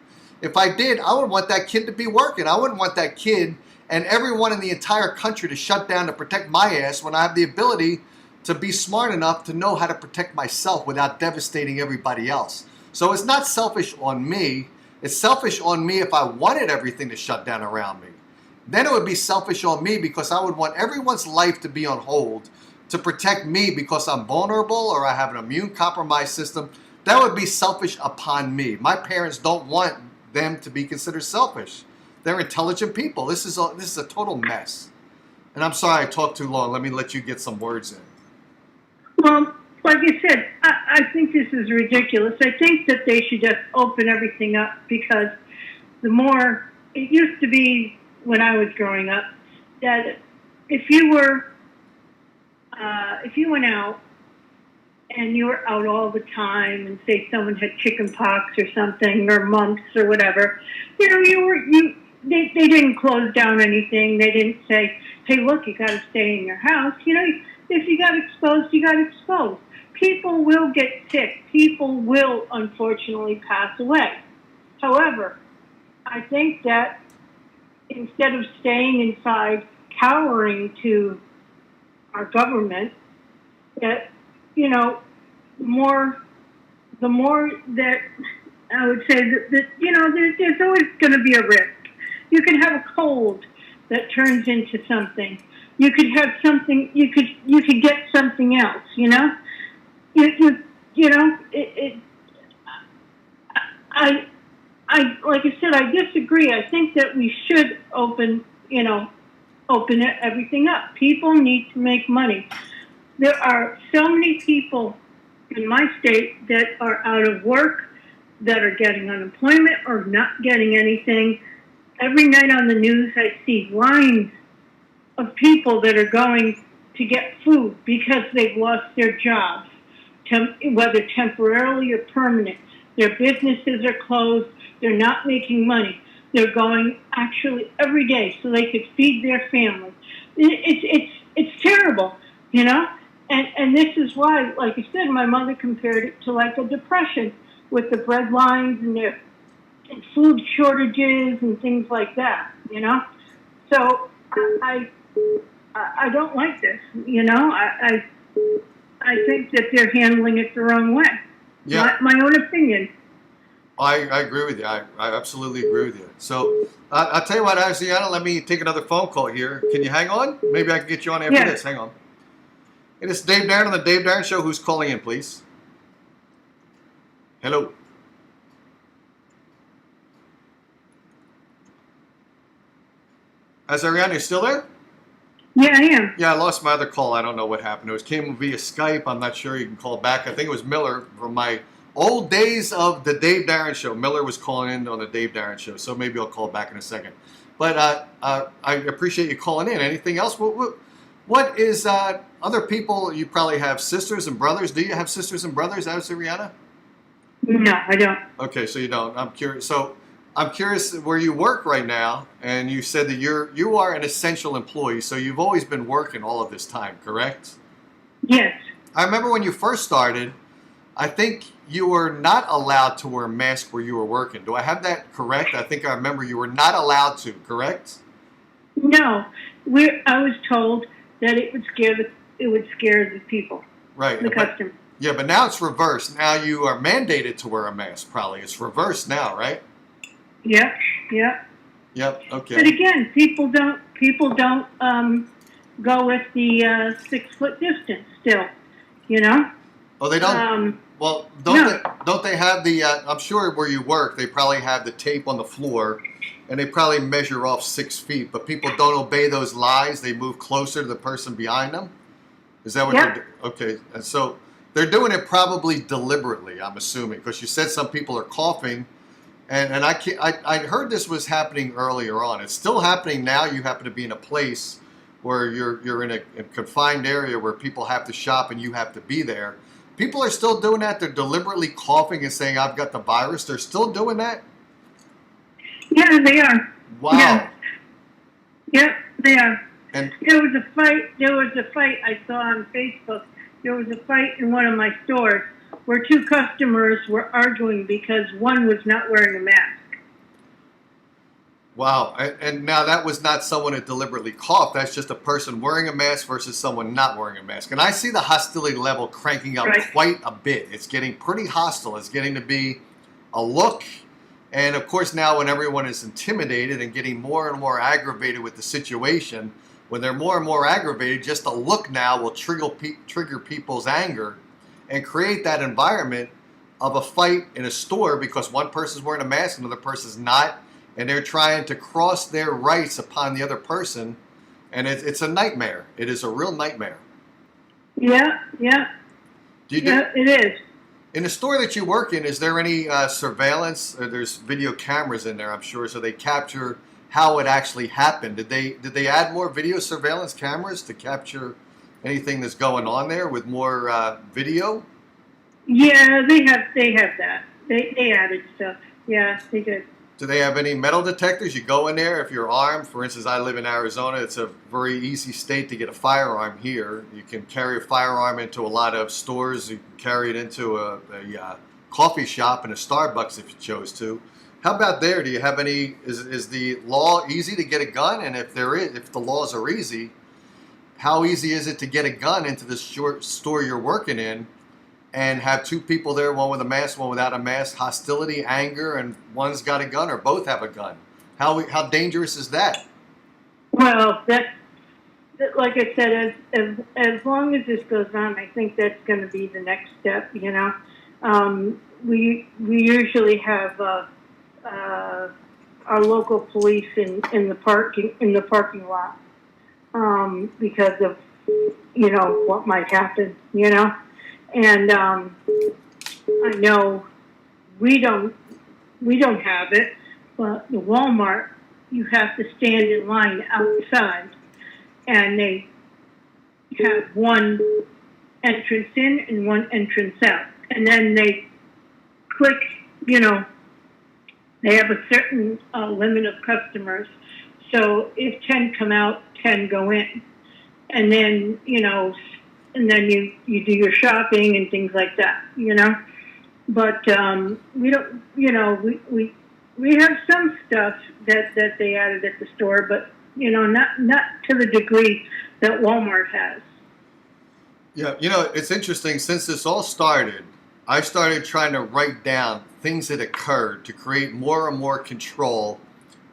D: if I did, I would want that kid to be working. I wouldn't want that kid and everyone in the entire country to shut down to protect my ass when I have the ability to be smart enough to know how to protect myself without devastating everybody else. So it's not selfish on me. It's selfish on me if I wanted everything to shut down around me. Then it would be selfish on me because I would want everyone's life to be on hold to protect me because I'm vulnerable or I have an immune compromised system. That would be selfish upon me. My parents don't want them to be considered selfish. They're intelligent people. This is a total mess. And I'm sorry I talked too long. Let me let you get some words in.
E: Well, like I said, I think this is ridiculous. I think that they should just open everything up, because the more, it used to be when I was growing up that if you went out and you were out all the time, and say someone had chicken pox or something, or mumps or whatever, they didn't close down anything. They didn't say, hey, look, you got to stay in your house. If you got exposed, you got exposed. People will get sick. People will, unfortunately, pass away. However, I think that instead of staying inside, cowering to our government, that, you know, the more that I would say that you know, there's always going to be a risk. You can have a cold that turns into something. You could have something. You could get something else. You know, you know. I like I said, I disagree. I think that we should open everything up. People need to make money. There are so many people in my state that are out of work, that are getting unemployment or not getting anything. Every night on the news, I see lines of people that are going to get food because they've lost their jobs, whether temporarily or permanent. Their businesses are closed. They're not making money. They're going actually every day so they could feed their family. It's terrible, you know? And this is why, like I said, my mother compared it to like a depression with the bread lines and food shortages and things like that, you know? So I don't like this, you know? I think that they're handling it the wrong way.
D: Yeah.
E: My own opinion.
D: I agree with you. I absolutely agree with you. So I'll tell you what, Asiana, let me take another phone call here. Can you hang on? Maybe I can get you on after this. Hang on. It is Dave Darren on the Dave Darren Show. Who's calling in, please? Hello. Ariana, you still there?
E: Yeah, I am.
D: Yeah, I lost my other call. I don't know what happened. It came via Skype. I'm not sure. You can call back. I think it was Miller from my old days of the Dave Darren Show. Miller was calling in on the Dave Darren Show, so maybe I'll call back in a second. But I appreciate you calling in. Anything else? What is other people? You probably have sisters and brothers. Do you have sisters and brothers, Ariana?
E: No, I don't.
D: Okay, so you don't. I'm curious. So I'm curious where you work right now, and you said that you are an essential employee, so you've always been working all of this time, correct?
E: Yes.
D: I remember when you first started, I think you were not allowed to wear a mask where you were working. Do I have that correct? I think I remember you were not allowed to, correct?
E: No, I was told that it would scare the people,
D: right?
E: The customers.
D: Yeah, but now it's reversed. Now you are mandated to wear a mask. Probably it's reversed now, right?
E: Yep. Yep.
D: Yep. Okay.
E: But again, people don't go with the 6 foot distance still. You know.
D: Oh, they don't. Well, don't they have the? I'm sure where you work, they probably have the tape on the floor, and they probably measure off 6 feet. But people don't obey those lies. They move closer to the person behind them. Is that what they're doing? Okay, and so they're doing it probably deliberately. I'm assuming because you said some people are coughing, and I heard this was happening earlier on. It's still happening now. You happen to be in a place where you're in a confined area where people have to shop and you have to be there. People are still doing that. They're deliberately coughing and saying, "I've got the virus." They're still doing that?
E: Yeah, they are.
D: Wow.
E: Yeah. Yep, they are.
D: And
E: There was a fight I saw on Facebook. There was a fight in one of my stores where 2 customers were arguing because one was not wearing a mask.
D: wow. And now that was not someone that deliberately coughed. That's just a person wearing a mask versus someone not wearing a mask. And I see the hostility level cranking up quite a bit. It's getting pretty hostile. It's getting to be a look. And of course, now when everyone is intimidated and getting more and more aggravated with the situation, when they're more and more aggravated, just a look now will trigger people's anger and create that environment of a fight in a store because one person's wearing a mask and another person's not. And they're trying to cross their rights upon the other person. And it's a nightmare. It is a real nightmare.
E: Yeah. Yeah, it is.
D: In the store that you work in, is there any surveillance? There's video cameras in there, I'm sure, so they capture how it actually happened. Did they add more video surveillance cameras to capture anything that's going on there with more video?
E: Yeah, they have that. They added stuff. Yeah, they did.
D: Do they have any metal detectors? You go in there if you're armed. For instance, I live in Arizona. It's a very easy state to get a firearm here. You can carry a firearm into a lot of stores. You can carry it into a coffee shop and a Starbucks if you chose to. How about there? Do you have any? Is the law easy to get a gun? And if the laws are easy, how easy is it to get a gun into the store you're working in, and have two people there, one with a mask, one without a mask, hostility, anger, and one's got a gun or both have a gun? How dangerous is that?
E: Well, like I said, as long as this goes on, I think that's going to be the next step. You know, we usually have our local police in the parking lot because of what might happen. And I know we don't have it, but the Walmart, you have to stand in line outside, and they have one entrance in and one entrance out, and then they click. They have a certain limit of customers. So if 10 come out, 10 go in, and then and then you do your shopping and things like that. But we don't. We have some stuff that they added at the store, but not to the degree that Walmart has.
D: Yeah, it's interesting. Since this all started, I started trying to write down things that occurred to create more and more control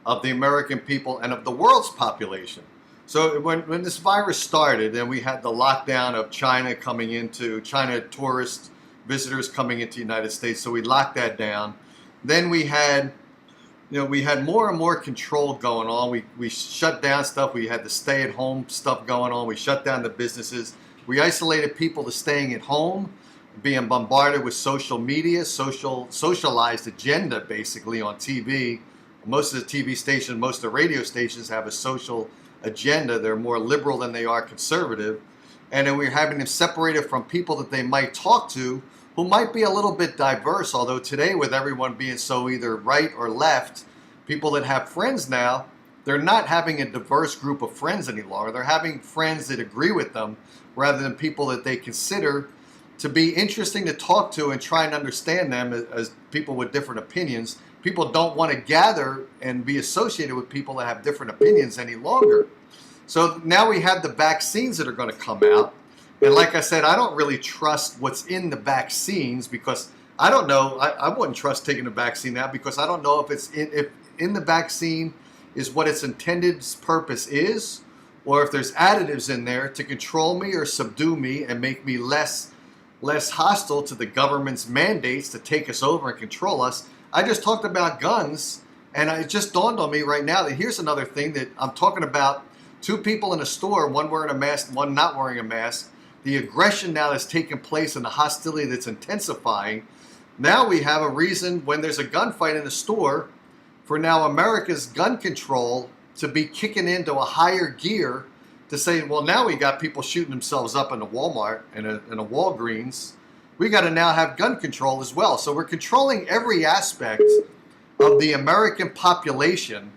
D: of the American people and of the world's population. So when this virus started, and we had the lockdown of China tourist visitors coming into the United States, so we locked that down. Then we had more and more control going on. We shut down stuff. We had the stay-at-home stuff going on. We shut down the businesses. We isolated people to staying at home, being bombarded with social media, socialized agenda, basically, on TV. Most of the TV stations, most of the radio stations have a social agenda. They're more liberal than they are conservative. And then we're having them separated from people that they might talk to who might be a little bit diverse, although today, with everyone being so either right or left, people that have friends now, they're not having a diverse group of friends any longer. They're having friends that agree with them rather than people that they consider to be interesting to talk to and try and understand them as people with different opinions. People don't want to gather and be associated with people that have different opinions any longer. So now we have the vaccines that are going to come out. And like I said, I don't really trust what's in the vaccines because I don't know. I wouldn't trust taking the vaccine now because I don't know if in the vaccine is what its intended purpose is, or if there's additives in there to control me or subdue me and make me less hostile to the government's mandates to take us over and control us. I just talked about guns, and it just dawned on me right now that here's another thing that I'm talking about. Two people in a store, one wearing a mask, one not wearing a mask. The aggression now that's taking place and the hostility that's intensifying. Now we have a reason when there's a gunfight in the store for now America's gun control to be kicking into a higher gear to say, well, now we got people shooting themselves up in a Walmart and a Walgreens. We got to now have gun control as well. So we're controlling every aspect of the American population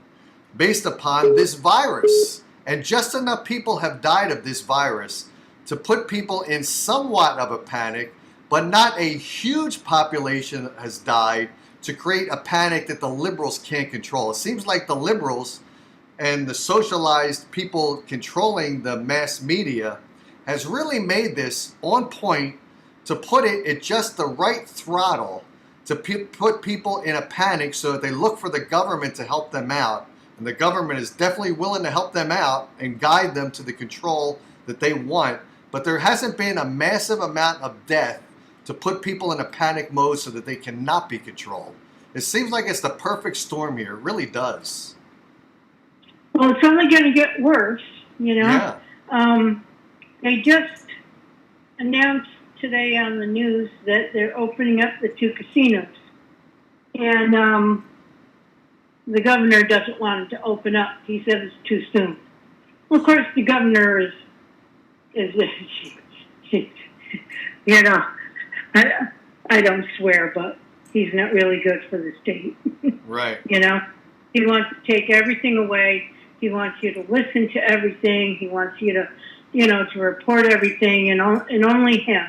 D: based upon this virus. And just enough people have died of this virus to put people in somewhat of a panic, but not a huge population has died to create a panic that the liberals can't control. It seems like the liberals and the socialized people controlling the mass media has really made this on point to put it at just the right throttle to put people in a panic so that they look for the government to help them out. And the government is definitely willing to help them out and guide them to the control that they want. But there hasn't been a massive amount of death to put people in a panic mode so that they cannot be controlled. It seems like it's the perfect storm here. It really does.
E: Well, it's only going to get worse,
D: Yeah.
E: They just announced today on the news that they're opening up the 2 casinos. And the governor doesn't want it to open up. He says it's too soon. Well, of course, the governor is I don't swear, but he's not really good for the state.
D: Right.
E: He wants to take everything away. He wants you to listen to everything. He wants you to, to report everything, and only him.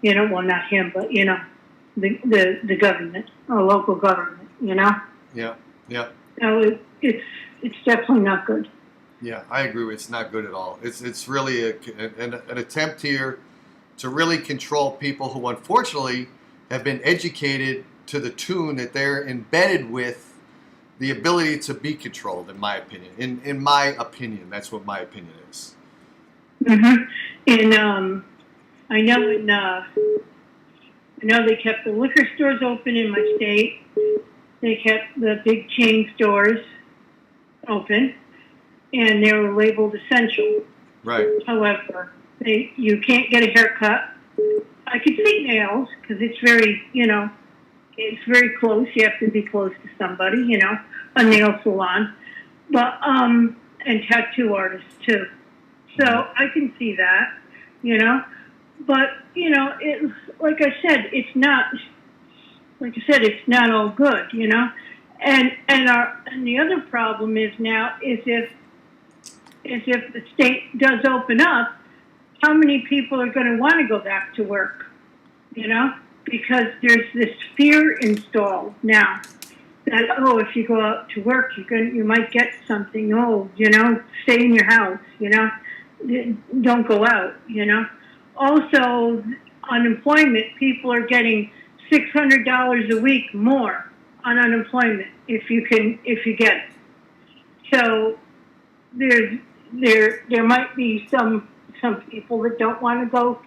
E: Well, not him, but the government, or local government.
D: Yeah. Yeah.
E: So it's definitely not good.
D: Yeah, I agree with you. It's not good at all. It's really an attempt here to really control people who unfortunately have been educated to the tune that they're embedded with the ability to be controlled, in my opinion. In my opinion, that's what my opinion is.
E: Mm-hmm. And I know they kept the liquor stores open in my state. They kept the big chain stores open, and they were labeled essential.
D: Right.
E: However, you can't get a haircut. I could see nails because it's very, it's very close. You have to be close to somebody, a nail salon, but and tattoo artists too. So I can see that, but it's like I said, it's not. Like I said, it's not all good, And the other problem is now is if the state does open up, how many people are going to want to go back to work? Because there's this fear installed now that if you go out to work, you might get something. Stay in your house. Don't go out. Also, unemployment. People are getting $600 a week more on unemployment if you get it. So there might be some people that don't want to go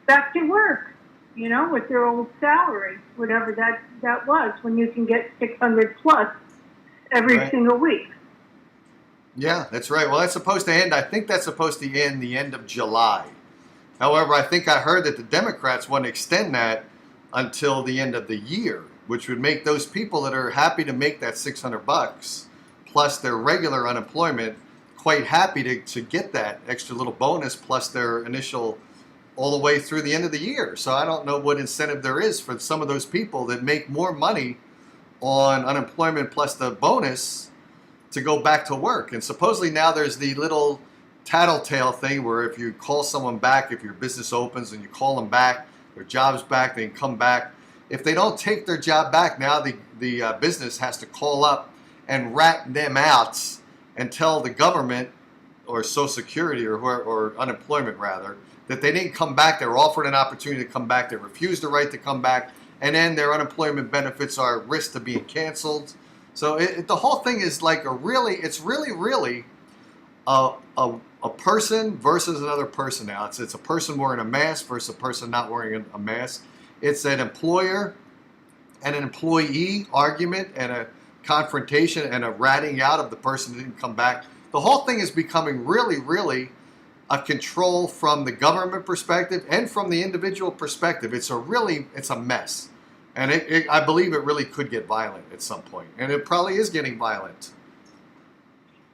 E: back to work, with their old salary, whatever that was, when you can get 600 plus every single week.
D: Yeah, that's right. Well, that's supposed to end. I think that's supposed to end the end of July. However, I think I heard that the Democrats want to extend that until the end of the year, which would make those people that are happy to make that $600 plus their regular unemployment quite happy to get that extra little bonus plus their initial all the way through the end of the year. So I don't know what incentive there is for some of those people that make more money on unemployment plus the bonus to go back to work. And supposedly now there's the little tattletale thing where if you call someone back, if your business opens and you call them back, their job's back, they can come back. If they don't take their job back, now the business has to call up and rat them out and tell the government or Social Security or unemployment rather that they didn't come back. They were offered an opportunity to come back. They refused the right to come back, and then their unemployment benefits are at risk to being canceled. So the whole thing is like it's really a person versus another person now. It's a person wearing a mask versus a person not wearing a mask. It's an employer and an employee argument and a confrontation and a ratting out of the person who didn't come back. The whole thing is becoming really a control from the government perspective and from the individual perspective. It's a mess. And I believe it really could get violent at some point. And it probably is getting violent.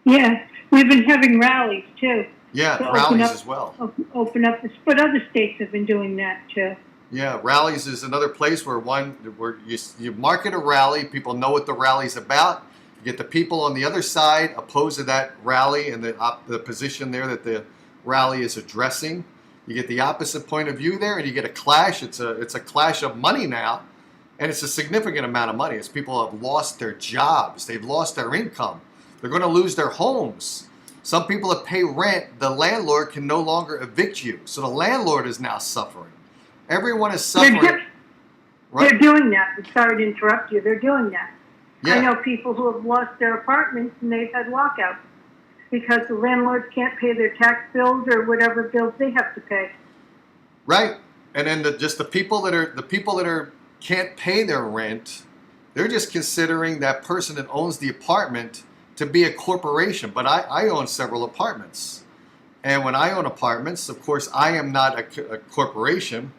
E: Yeah, we've been having rallies too.
D: Yeah, rallies as well.
E: Open up, but other states have been doing that too.
D: Yeah, rallies is another place where you market a rally, people know what the rally's about. You get the people on the other side opposed to that rally and the position there that the rally is addressing. You get the opposite point of view there, and you get a clash. It's a clash of money now, and it's a significant amount of money as people have lost their jobs. They've lost their income. They're going to lose their homes. Some people that pay rent, the landlord can no longer evict you. So the landlord is now suffering. Everyone is suffering.
E: They're doing that. I'm sorry to interrupt you. They're doing that.
D: Yeah.
E: I know people who have lost their apartments and they've had walkouts because the landlords can't pay their tax bills or whatever bills they have to pay.
D: Right. And then the people that can't pay their rent, they're just considering that person that owns the apartment to be a corporation. But I own several apartments. And when I own apartments, of course, I am not a corporation.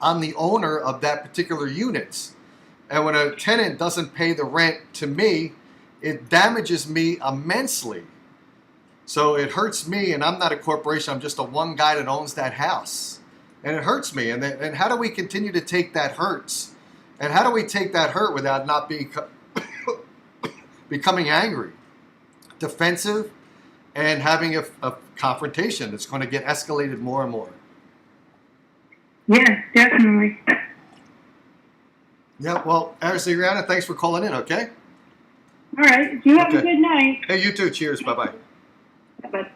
D: I'm the owner of that particular unit. And when a tenant doesn't pay the rent to me, it damages me immensely. So it hurts me, and I'm not a corporation. I'm just a one guy that owns that house. And it hurts me. And how do we continue to take that hurts? And how do we take that hurt without not becoming angry, defensive, and having a confrontation that's going to get escalated more and more?
E: Yeah, definitely.
D: Yeah, well, Adriana, thanks for calling in, okay?
E: All right. You have a
D: Okay.
E: good night.
D: Hey, you too. Cheers. Bye-bye.
E: Bye.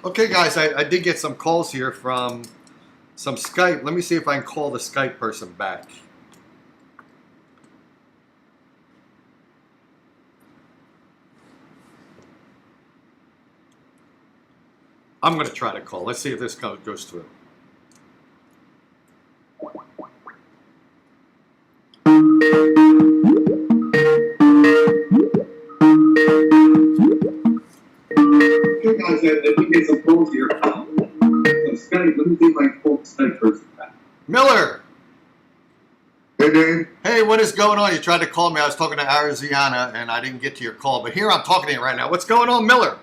D: Okay, guys, I did get some calls here from some Skype. Let me see if I can call the Skype person back. I'm going to try to call. Let's see if this goes through. Hey guys, I did get some calls here from Skype. Let me see if I can call the Skype person back. Miller!
F: Hey, Dave.
D: Hey, what is going on? You tried to call me. I was talking to Ariziana, and I didn't get to your call. But here I'm talking to you right now. What's going on, Miller?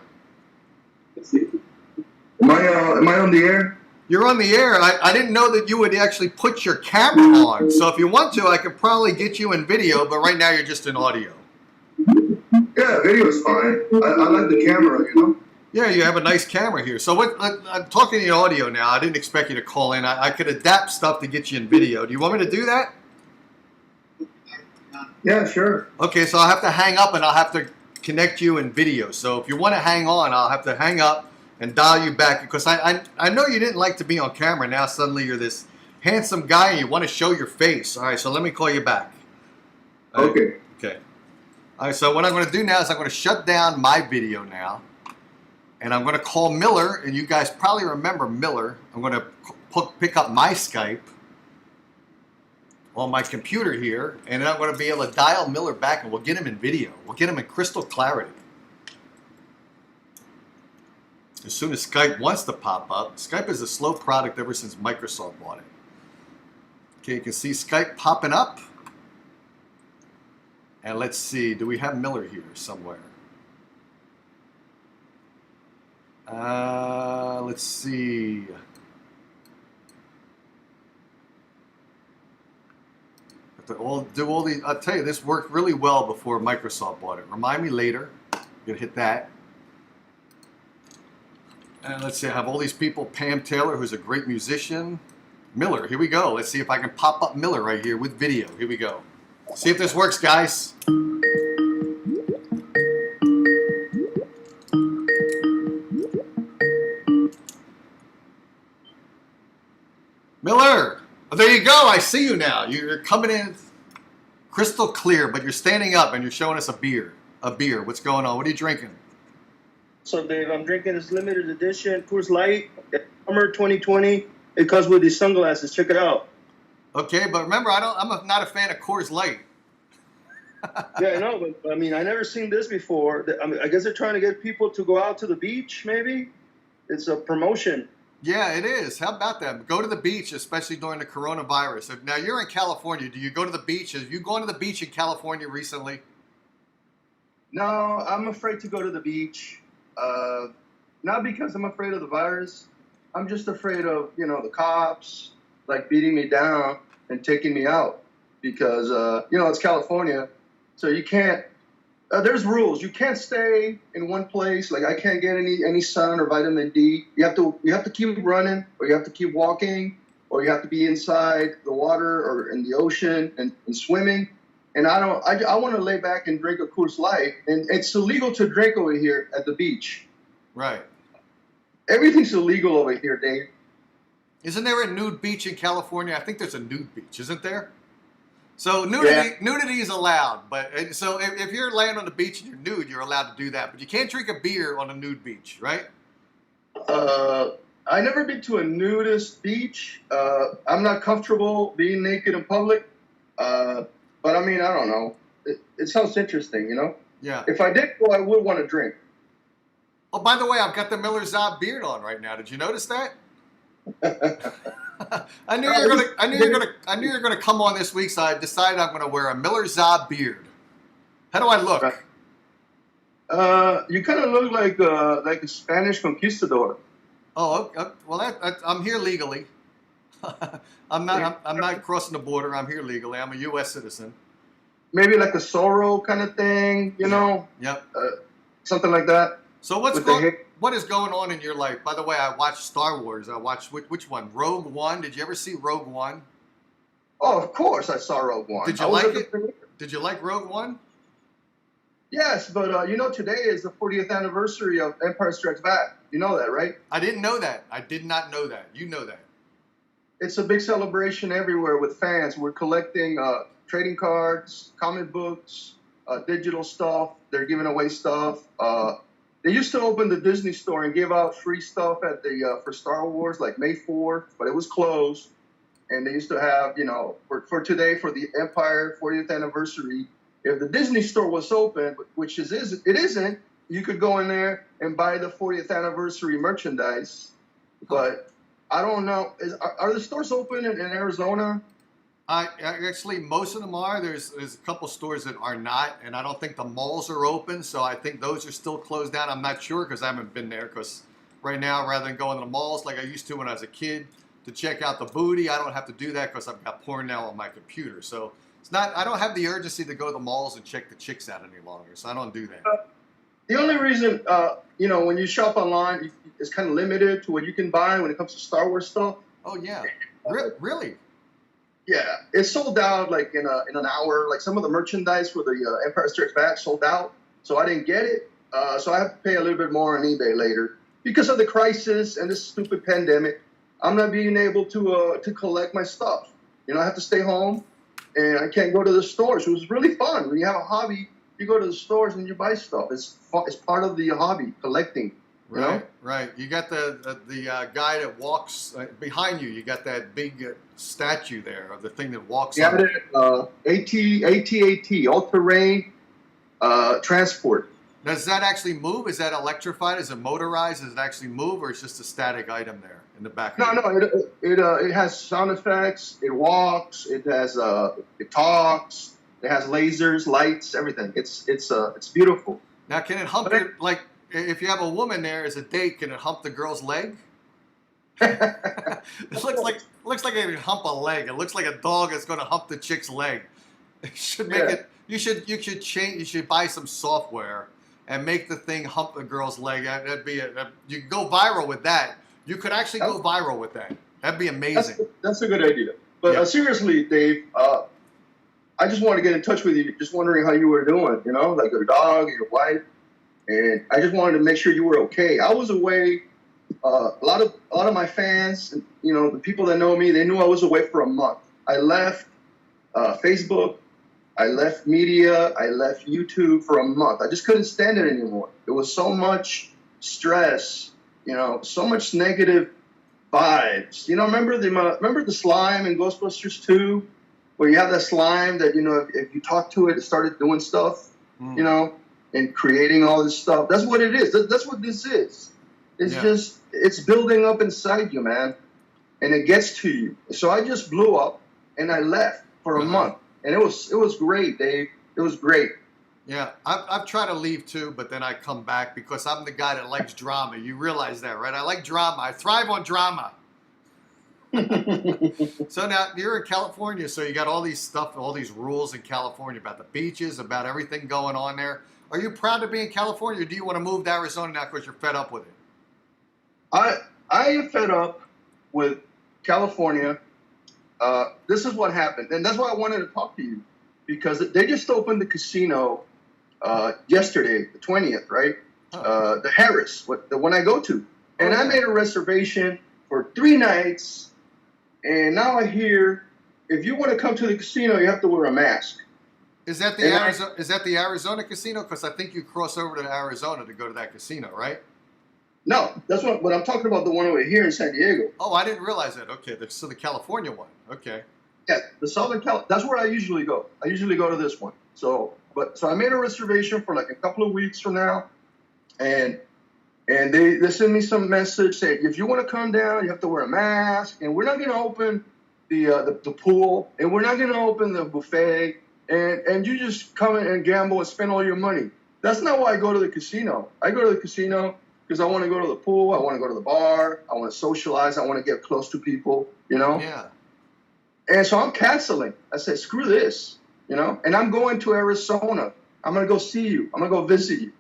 F: Am I on the air?
D: You're on the air. I didn't know that you would actually put your camera on. So if you want to, I could probably get you in video. But right now, you're just in audio.
F: Yeah, video's fine. I like the camera, you know?
D: Yeah, you have a nice camera here. So I'm talking to you in audio now. I didn't expect you to call in. I could adapt stuff to get you in video. Do you want me to do that?
F: Yeah, sure.
D: Okay, so I'll have to hang up and I'll have to connect you in video. So if you want to hang on, I'll have to hang up and dial you back because I know you didn't like to be on camera. Now suddenly you're this handsome guy and you want to show your face. All right, so let me call you back.
F: Okay.
D: Okay. All right, so what I'm going to do now is I'm going to shut down my video now. And I'm going to call Miller, and you guys probably remember Miller. I'm going to pick up my Skype on my computer here, and then I'm going to be able to dial Miller back, and we'll get him in video. We'll get him in crystal clarity. As soon as Skype wants to pop up. Skype is a slow product ever since Microsoft bought it. Okay, you can see Skype popping up. And let's see, do we have Miller here somewhere? Let's see. I'll tell you, this worked really well before Microsoft bought it. Remind me later. I'm gonna hit that. And let's see, I have all these people. Pam Taylor, who's a great musician. Miller, here we go. Let's see if I can pop up Miller right here with video. Here we go. See if this works, guys. Miller, oh, there you go. I see you now. You're coming in crystal clear, but you're standing up and you're showing us a beer. A beer. What's going on? What are you drinking?
G: So, Dave, I'm drinking this limited edition Coors Light, summer 2020. It comes with these sunglasses. Check it out.
D: Okay, but remember, I'm not a fan of Coors Light.
G: Yeah, I know, but I mean, I never seen this before. I mean, I guess they're trying to get people to go out to the beach. Maybe it's a promotion.
D: Yeah, it is. How about that? Go to the beach, especially during the coronavirus. Now, you're in California. Do you go to the beach? Have you gone to the beach in California recently?
G: No, I'm afraid to go to the beach. Not because I'm afraid of the virus. I'm just afraid of, the cops, like, beating me down and taking me out. Because, it's California, so you can't, there's rules. You can't stay in one place. Like, I can't get any sun or vitamin D. You have to keep running, or you have to keep walking, or you have to be inside the water or in the ocean and swimming. And I want to lay back and drink a Coors Light. And it's illegal to drink over here at the beach.
D: Right.
G: Everything's illegal over here, Dave.
D: Isn't there a nude beach in California? I think there's a nude beach, isn't there? So nudity is allowed, but so if you're laying on the beach and you're nude, you're allowed to do that. But you can't drink a beer on a nude beach, right?
G: I never been to a nudist beach. I'm not comfortable being naked in public. But I mean, I don't know. It sounds interesting,
D: Yeah.
G: If I did go, I would want to drink.
D: Oh, by the way, I've got the Miller Zob beard on right now. Did you notice that? I knew you were gonna come on this week, so I decided I'm gonna wear a Miller Zob beard. How do I look?
G: You kind of look like a Spanish conquistador.
D: Oh, okay. Well, I'm here legally. I'm not crossing the border. I'm here legally. I'm a U.S. citizen.
G: Maybe like a Zorro kind of thing, know?
D: Yep.
G: Something like that.
D: So what is going on in your life? By the way, I watched Star Wars. I watched which one? Rogue One. Did you ever see Rogue One?
G: Oh, of course I saw Rogue One.
D: Did you like it? Did you like Rogue One?
G: Yes, but you know, today is the 40th anniversary of Empire Strikes Back. You know that, right?
D: I didn't know that. I did not know that. You know that.
G: It's a big celebration everywhere with fans. We're collecting trading cards, comic books, digital stuff. They're giving away stuff. They used to open the Disney store and give out free stuff at the for Star Wars, like May 4th, but it was closed. And they used to have, you know, for today, for the Empire 40th anniversary, if the Disney store was open, which it isn't, you could go in there and buy the 40th anniversary merchandise. But I don't know. Are the stores open in Arizona?
D: Actually, most of them are. There's a couple stores that are not, and I don't think the malls are open. So I think those are still closed down. I'm not sure because I haven't been there. Because right now, rather than going to the malls like I used to when I was a kid to check out the booty, I don't have to do that because I've got porn now on my computer. So it's not. I don't have the urgency to go to the malls and check the chicks out any longer. So I don't do that.
G: The only reason, you know, when you shop online, it's kind of limited to what you can buy when it comes to Star Wars stuff.
D: Oh yeah, really?
G: Yeah, it sold out like in an hour. Like some of the merchandise for the Empire Strikes Back sold out, so I didn't get it. So I have to pay a little bit more on eBay later because of the crisis and this stupid pandemic. I'm not being able to collect my stuff. You know, I have to stay home, and I can't go to the stores. It was really fun. When you have a hobby, you go to the stores and you buy stuff. It's part of the hobby, collecting. You know?
D: Right. You got the guy that walks behind you. You got that big statue there of the thing that walks.
G: Yeah, AT-AT, all-terrain transport.
D: Does that actually move? Is that electrified? Is it motorized? Does it actually move, or is it just a static item there in the back?
G: No. It has sound effects. It walks. It has it talks. It has lasers, lights, everything. It's beautiful.
D: Now, can it hump like? If you have a woman there as a date, can it hump the girl's leg? It looks like it can hump a leg. It looks like a dog is going to hump the chick's leg. You should make it. You should change. You should buy some software and make the thing hump the girl's leg. That'd be you could go viral with that. You could actually go viral with that. That'd be amazing.
G: That's a good idea. But seriously, Dave, I just want to get in touch with you. Just wondering how you were doing. You know, like your dog, your wife. And I just wanted to make sure you were okay. I was away. A lot of my fans, you know, the people that know me, they knew I was away for a month. I left Facebook. I left media. I left YouTube for a month. I just couldn't stand it anymore. There was so much stress, you know, so much negative vibes. You know, remember the slime in Ghostbusters 2, where you have that slime that, you know, if you talk to it, it started doing stuff, you know, and creating all this stuff. That's what it is. That's what this is. It's just, it's building up inside you, man. And it gets to you. So I just blew up and I left for a month. And it was great, Dave. It was great.
D: Yeah, I've tried to leave too, but then I come back because I'm the guy that likes drama. You realize that, right? I like drama. I thrive on drama. So now you're in California, so you got all these rules in California about the beaches, about everything going on there. Are you proud to be in California, or do you want to move to Arizona now because you're fed up with it?
G: I am fed up with California. This is what happened, and that's why I wanted to talk to you, because they just opened the casino yesterday, the 20th, right? The Harris, the one I go to. And I made a reservation for 3 nights, and now I hear if you want to come to the casino, you have to wear a mask.
D: Is that the Arizona casino? Because I think you cross over to Arizona to go to that casino, right?
G: No, that's what I'm talking about. The one over here in San Diego.
D: Oh, I didn't realize that. Okay, so the California one. Okay. Yeah,
G: the Southern Cal. That's where I usually go. I usually go to this one. So I made a reservation for like a couple of weeks from now, and they sent me some message saying if you want to come down, you have to wear a mask, and we're not going to open the pool, and we're not going to open the buffet. And you just come in and gamble and spend all your money. That's not why I go to the casino. I go to the casino because I want to go to the pool. I want to go to the bar. I want to socialize. I want to get close to people, you know?
D: Yeah.
G: And so I'm canceling. I said, screw this, you know? And I'm going to Arizona. I'm going to go see you. I'm going to go visit you.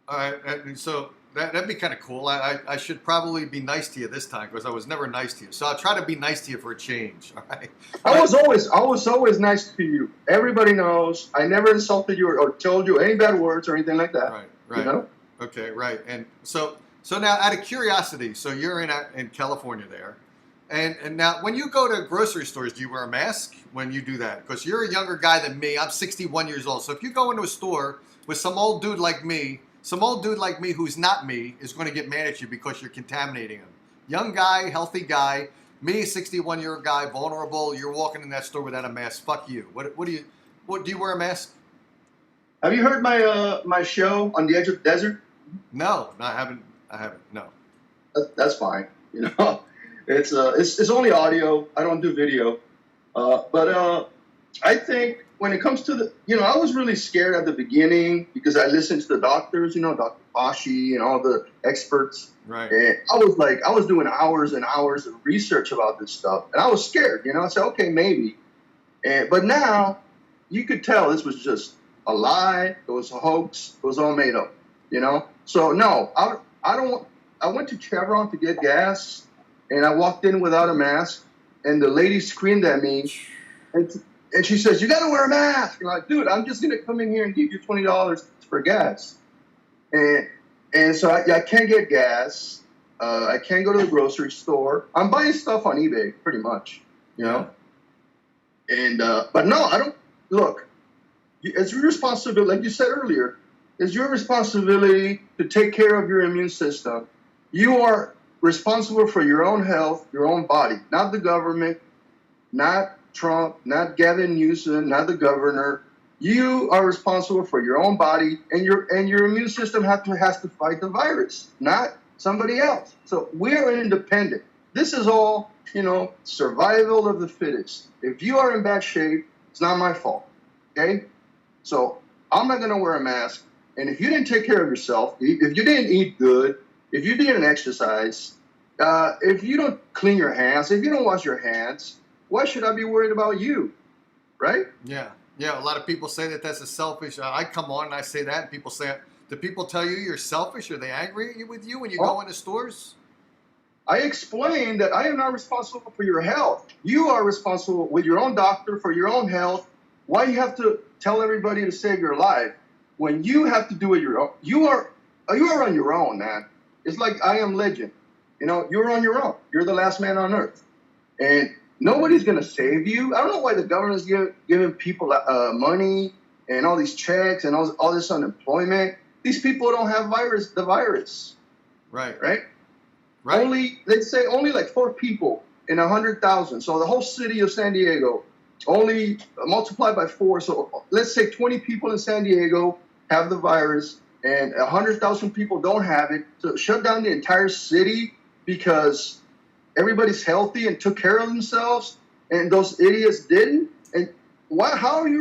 D: All right. And so That'd be kind of cool. I should probably be nice to you this time because I was never nice to you. So I'll try to be nice to you for a change. All right.
G: I was always nice to you. Everybody knows I never insulted you or told you any bad words or anything like that.
D: Right.
G: You know?
D: Okay. Right. And so now, out of curiosity, so you're in California there, and now when you go to grocery stores, do you wear a mask when you do that? Because you're a younger guy than me. I'm 61 years old. So if you go into a store with some old dude like me who's not me is going to get mad at you because you're contaminating him. Young guy, healthy guy, me, 61-year-old guy, vulnerable. You're walking in that store without a mask. Fuck you. What do you wear a mask? Have you heard my show On the Edge of the Desert? No, I haven't. No.
G: That's fine. You know, it's only audio. I don't do video. But I think when it comes to I was really scared at the beginning because I listened to the doctors, Dr. Pashi and all the experts.
D: Right.
G: And I was doing hours and hours of research about this stuff. And I was scared, I said, okay, maybe. But now you could tell this was just a lie. It was a hoax. It was all made up, So no, I went to Chevron to get gas and I walked in without a mask and the lady screamed at me and she says, you got to wear a mask. And I'm like, dude, I'm just going to come in here and give you $20 for gas. And so I can't get gas. I can't go to the grocery store. I'm buying stuff on eBay pretty much, And, but no, I don't. Look, it's your responsibility, like you said earlier, it's your responsibility to take care of your immune system. You are responsible for your own health, your own body, not the government, not Trump, not Gavin Newsom, not the governor. You are responsible for your own body, and your immune system has to fight the virus, not somebody else. So we are independent. This is all, survival of the fittest. If you are in bad shape, it's not my fault. Okay? So I'm not going to wear a mask. And if you didn't take care of yourself, if you didn't eat good, if you didn't exercise, if you don't clean your hands, if you don't wash your hands, why should I be worried about you? Right?
D: Yeah. A lot of people say that's a selfish. I come on and I say that, and people say, do people tell you you're selfish? Are they angry with you when you go into stores?
G: I explained that I am not responsible for your health. You are responsible with your own doctor for your own health. Why you have to tell everybody to save your life when you have to do it your own? You are on your own, man. It's like I Am Legend. You're on your own. You're the last man on earth, and nobody's going to save you. I don't know why the government's giving people money and all these checks and all this unemployment. These people don't have the virus.
D: Right.
G: They say only like 4 people in 100,000. So the whole city of San Diego, only multiplied by 4. So let's say 20 people in San Diego have the virus and 100,000 people don't have it. So shut down the entire city because everybody's healthy and took care of themselves, and those idiots didn't. And how are you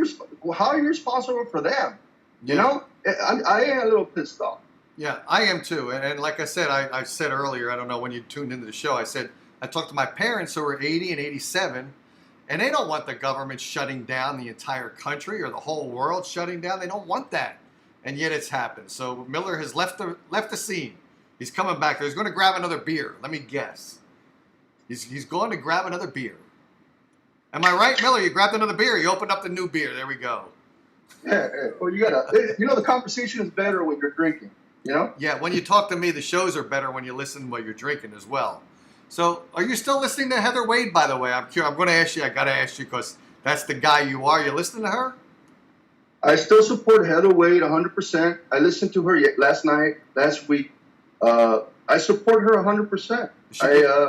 G: responsible for them?
D: Yeah.
G: I am a little pissed off.
D: Yeah, I am too. And like I said, I said earlier, I don't know when you tuned into the show, I talked to my parents who are 80 and 87, and they don't want the government shutting down the entire country or the whole world shutting down. They don't want that, and yet it's happened. So Miller has left the scene. He's coming back. He's going to grab another beer. Let me guess. He's going to grab another beer. Am I right, Miller? You grabbed another beer. You opened up the new beer. There we go.
G: Yeah. Well, you gotta. The conversation is better when you're drinking.
D: Yeah. When you talk to me, the shows are better when you listen while you're drinking as well. So, are you still listening to Heather Wade? By the way, I'm curious. I'm going to ask you. I got to ask you because that's the guy you are. You listening to her?
G: I still support Heather Wade 100%. I listened to her last week. I support her 100%.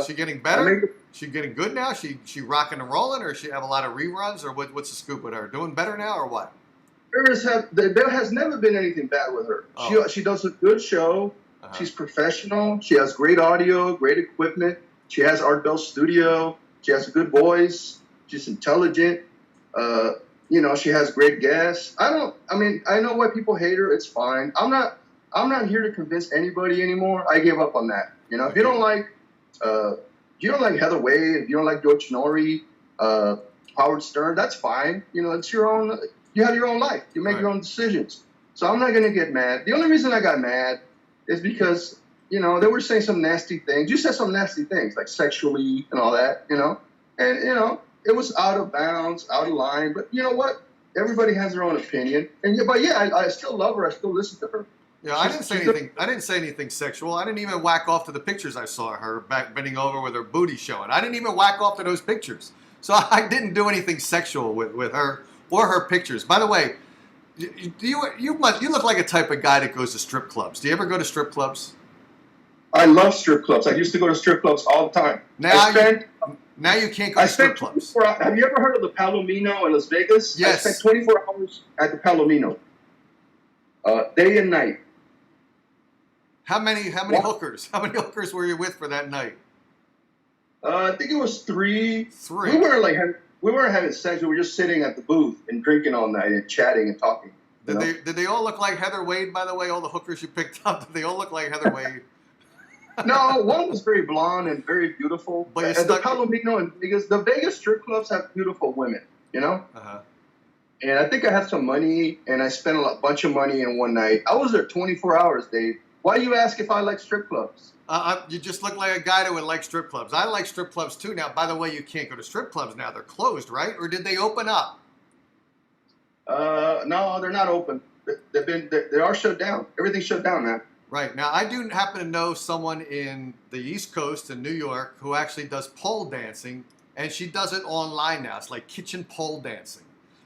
D: She getting better? She getting good now? She rocking and rolling, or she have a lot of reruns, or what's the scoop with her? Doing better now, or what?
G: There has never been anything bad with her. Oh. She does a good show. Uh-huh. She's professional. She has great audio, great equipment. She has Art Bell Studio. She has a good voice. She's intelligent. She has great guests. I know why people hate her. It's fine. I'm not here to convince anybody anymore. I gave up on that. If you don't like Heather Wade, if you don't like George Norrie, Howard Stern, that's fine. It's your own. You have your own life. You make your own decisions. So I'm not going to get mad. The only reason I got mad is because, they were saying some nasty things. You said some nasty things, like sexually and all that, And, it was out of bounds, out of line. But you know what? Everybody has their own opinion. But I still love her. I still listen to her.
D: Yeah, I didn't say anything. I didn't say anything sexual. I didn't even whack off to the pictures I saw her back bending over with her booty showing. I didn't even whack off to those pictures. So I didn't do anything sexual with her or her pictures. By the way, you look like a type of guy that goes to strip clubs. Do you ever go to strip clubs?
G: I love strip clubs. I used to go to strip clubs all the time.
D: Now you can't go to strip clubs.
G: Have you ever heard of the Palomino in Las Vegas?
D: Yes.
G: I spent 24 hours at the Palomino, day and night.
D: How many hookers? How many hookers were you with for that night?
G: I think it was 3.
D: 3.
G: We weren't having sex. We were just sitting at the booth and drinking all night and chatting and talking.
D: Did they all look like Heather Wade? By the way, all the hookers you picked up, did they all look like Heather Wade?
G: No, one was very blonde and very beautiful.
D: But
G: the Palomino in Vegas, the Vegas strip clubs have beautiful women,
D: Uh-huh.
G: And I think I had some money, and I spent a bunch of money in one night. I was there 24 hours, Dave. Why do you ask if I like strip clubs?
D: You just look like a guy that would like strip clubs. I like strip clubs too. Now, by the way, you can't go to strip clubs now. They're closed, right? Or did they open up?
G: No, they're not open. They are shut down. Everything's shut down, man.
D: Right. Now, I do happen to know someone in the East Coast in New York who actually does pole dancing, and she does it online now. It's like kitchen pole dancing.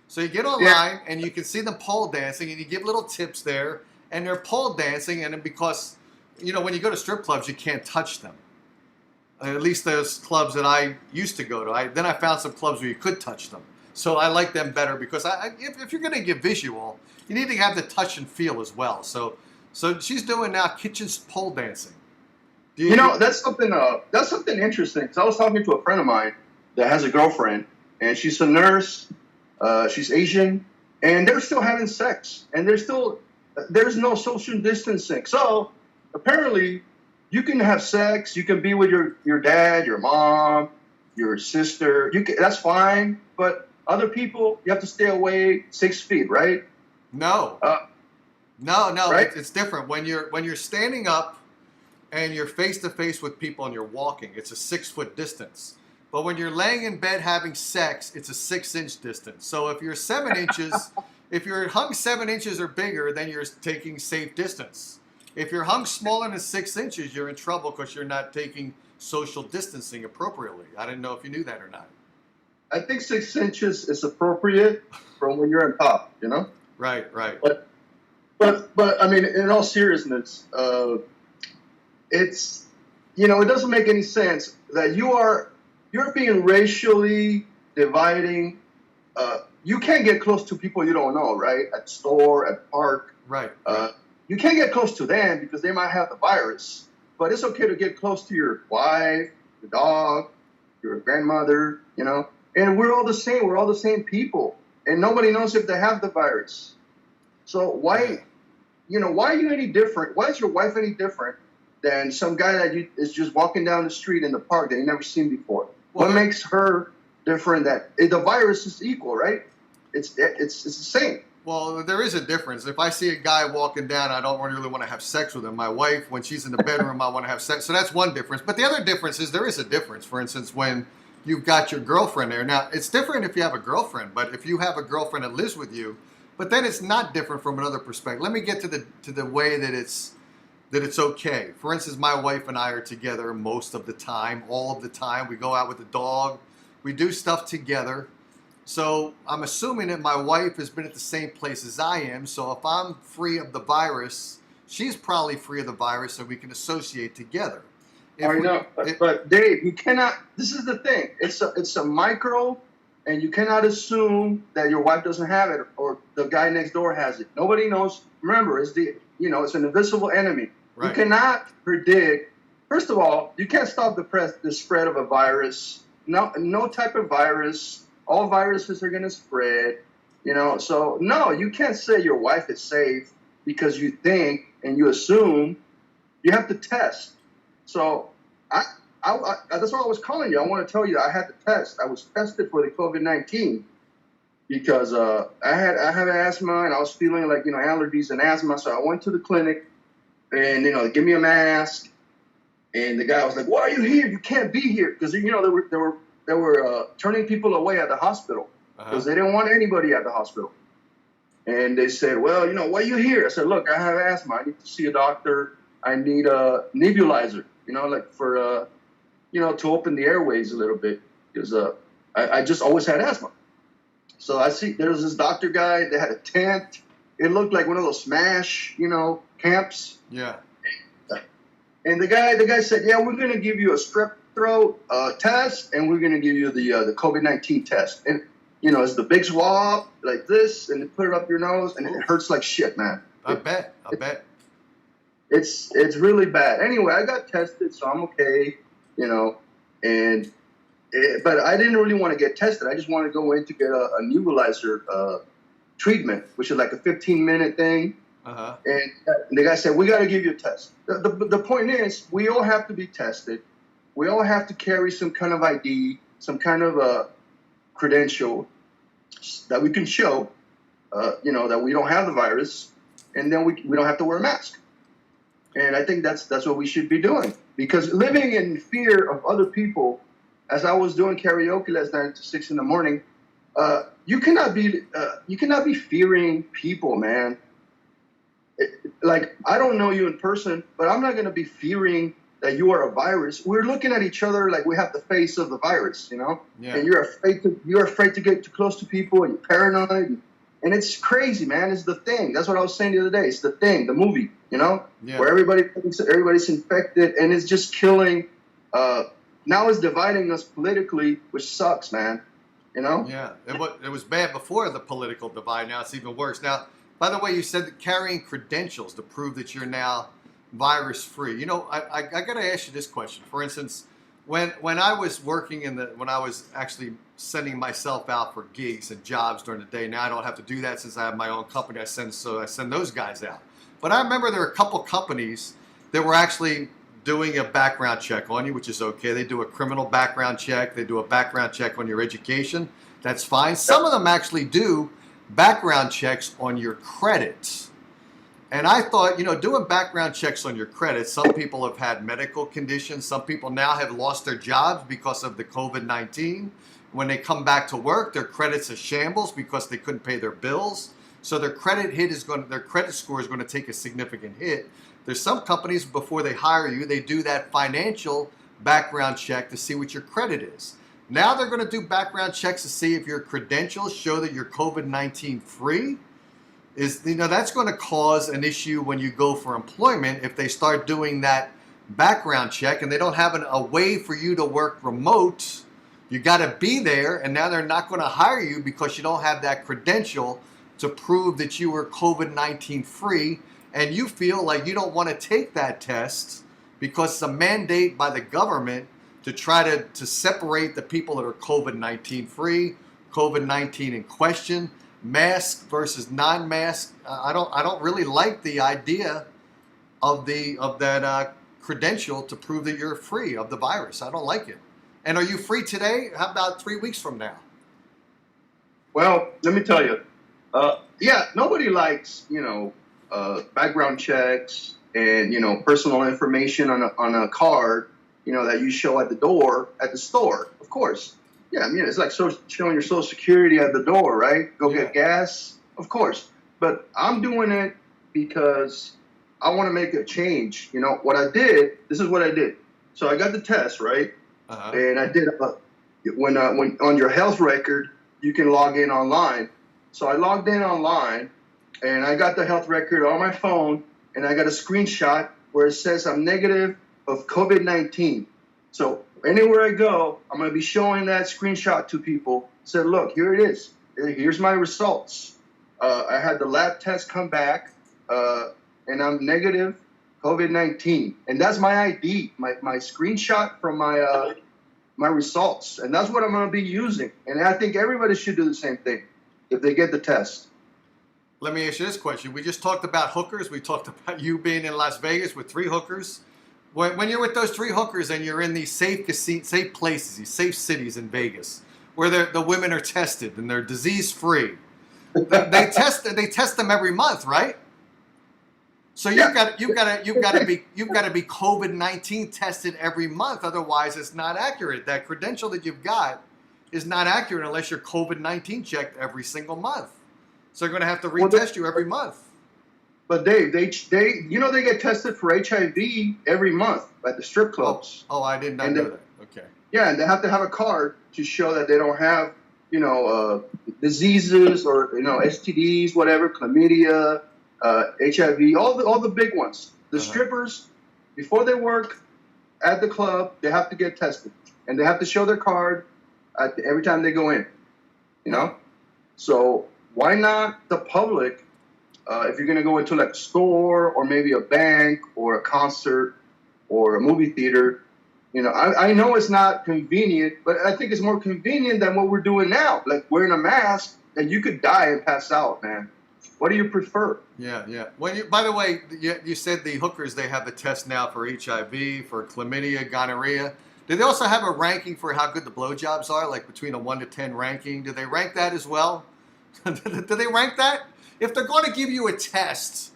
D: So you get online, and you can see them pole dancing, and you give little tips there, and they're pole dancing, and because, when you go to strip clubs, you can't touch them. At least those clubs that I used to go to. Then I found some clubs where you could touch them. So I like them better because if you're going to give visual, you need to have the touch and feel as well. So she's doing now kitchen pole dancing.
G: That's something interesting. Because I was talking to a friend of mine that has a girlfriend, and she's a nurse. She's Asian, and they're still having sex, and there's no social distancing. So apparently, you can have sex. You can be with your dad, your mom, your sister. That's fine. But other people, you have to stay away 6 feet, right?
D: No. No,
G: right?
D: It's different. When you're standing up and you're face to face with people and you're walking, it's a 6-foot distance. But when you're laying in bed having sex, it's a 6-inch distance. So if you're 7 inches, if you're hung 7 inches or bigger, then you're taking safe distance. If you're hung smaller than 6 inches, you're in trouble because you're not taking social distancing appropriately. I didn't know if you knew that or not.
G: I think 6 inches is appropriate from when you're on top,
D: Right.
G: But I mean, in all seriousness, it's it doesn't make any sense that you're being racially dividing. You can't get close to people you don't know, right? At store, at park.
D: Right.
G: You can't get close to them because they might have the virus. But it's okay to get close to your wife, your dog, your grandmother, And we're all the same. We're all the same people. And nobody knows if they have the virus. So why are you any different? Why is your wife any different than some guy that is just walking down the street in the park that you never seen before? What makes her different? That the virus is equal, right? It's the same.
D: Well, there is a difference. If I see a guy walking down, I don't really want to have sex with him. My wife, when she's in the bedroom, I want to have sex. So that's one difference. But the other difference is there is a difference. For instance, when you've got your girlfriend there. Now, it's different if you have a girlfriend, but if you have a girlfriend that lives with you, but then it's not different from another perspective. Let me get to the way that it's okay. For instance, my wife and I are together most of the time, all of the time. We go out with the dog. We do stuff together. So I'm assuming that my wife has been at the same place as I am. So if I'm free of the virus, she's probably free of the virus, and we can associate together.
G: But Dave, you cannot. This is the thing. It's a micro, and you cannot assume that your wife doesn't have it or the guy next door has it. Nobody knows. Remember, it's an invisible enemy. Right. You cannot predict. First of all, you can't stop the spread of a virus. No type of virus. All viruses are going to spread. So no, you can't say your wife is safe because you think and you assume. You have to test. So that's why I was calling you. I want to tell you I had to test. I was tested for the COVID-19 because I have asthma and I was feeling like allergies and asthma. So I went to the clinic and give me a mask. And the guy was like, "Why are you here? You can't be here," because they were turning people away at the hospital because they didn't want anybody at the hospital. And they said, "Well, why are you here?" I said, "Look, I have asthma. I need to see a doctor. I need a nebulizer, like for to open the airways a little bit because I just always had asthma." So I see there's this doctor guy. They had a tent. It looked like one of those SMASH, camps.
D: Yeah.
G: And the guy said, "Yeah, we're gonna give you a strep throat test, and we're gonna give you the COVID-19 test. And it's the big swab like this, and they put it up your nose, and it hurts like shit, man.
D: I bet.
G: It's really bad. Anyway, I got tested, so I'm okay, but I didn't really want to get tested. I just wanted to go in to get a nebulizer treatment, which is like a 15-minute thing." And the guy said, "We got to give you a test." The point is, we all have to be tested. We all have to carry some kind of ID, some kind of a credential that we can show, that we don't have the virus, and then we don't have to wear a mask. And I think that's what we should be doing, because living in fear of other people, as I was doing karaoke last night until 6 a.m, you cannot be fearing people, man. Like, I don't know you in person, but I'm not going to be fearing that you are a virus. We're looking at each other like we have the face of the virus, Yeah. And you're afraid to get too close to people, and you're paranoid, and it's crazy, man. It's the thing. That's what I was saying the other day. It's the thing, the movie, where everybody thinks that everybody's infected, and it's just killing. Now it's dividing us politically, which sucks, man.
D: Yeah, it was bad before the political divide. Now it's even worse. Now, by the way, you said that carrying credentials to prove that you're now virus-free. I got to ask you this question. For instance, when I was working when I was actually sending myself out for gigs and jobs during the day, now I don't have to do that since I have my own company. I send those guys out. But I remember there were a couple companies that were actually doing a background check on you, which is okay. They do a criminal background check. They do a background check on your education. That's fine. Some of them actually do background checks on your credits. And I thought, doing background checks on your credits, some people have had medical conditions. Some people now have lost their jobs because of the COVID-19. When they come back to work, their credits are shambles because they couldn't pay their bills. So their credit score is going to take a significant hit. There's some companies, before they hire you, they do that financial background check to see what your credit is. Now they're going to do background checks to see if your credentials show that you're COVID-19 free. That's going to cause an issue when you go for employment if they start doing that background check and they don't have a way for you to work remote. You got to be there, and now they're not going to hire you because you don't have that credential to prove that you were COVID-19 free, and you feel like you don't want to take that test because it's a mandate by the government to try to separate the people that are COVID-19 free, COVID-19 in question, mask versus non-mask. I don't really like the idea of that credential to prove that you're free of the virus. I don't like it. And are you free today? How about 3 weeks from now?
G: Well, let me tell you. Nobody likes background checks and personal information on a card that you show at the store, of course. Yeah, it's like showing your Social Security at the door, right? Go get gas, of course. But I'm doing it because I want to make a change. This is what I did. So I got the test, right? And I did when on your health record, you can log in online. So I logged in online, and I got the health record on my phone, and I got a screenshot where it says I'm negative of COVID-19. So anywhere I go, I'm going to be showing that screenshot to people. Said, look, here it is. Here's my results. I had the lab test come back, and I'm negative COVID-19. And that's my ID, my screenshot from my results. And that's what I'm going to be using. And I think everybody should do the same thing if they get the test.
D: Let me ask you this question. We just talked about hookers. We talked about you being in Las Vegas with 3 hookers. When you're with those 3 hookers and you're in these safe places, these safe cities in Vegas, where the women are tested and they're disease-free, they test them every month, right? So you've got to be COVID-19 tested every month. Otherwise, it's not accurate. That credential that you've got is not accurate unless you're COVID-19 checked every single month. So they're going to have to retest you every month.
G: But Dave, they get tested for HIV every month at the strip clubs.
D: Oh, I did not know that. Okay.
G: Yeah, and they have to have a card to show that they don't have, diseases or STDs, whatever, chlamydia, HIV, all the big ones. The strippers, before they work at the club, they have to get tested, and they have to show their card every time they go in. So why not the public? If you're going to go into like a store or maybe a bank or a concert or a movie theater, I know it's not convenient, but I think it's more convenient than what we're doing now, like wearing a mask, and you could die and pass out, man. What do you prefer?
D: Yeah. Well, by the way, you said the hookers, they have the test now for HIV, for chlamydia, gonorrhea. Do they also have a ranking for how good the blowjobs are, like between a 1 to 10 ranking? Do they rank that as well? Do they rank that? If they're going to give you a test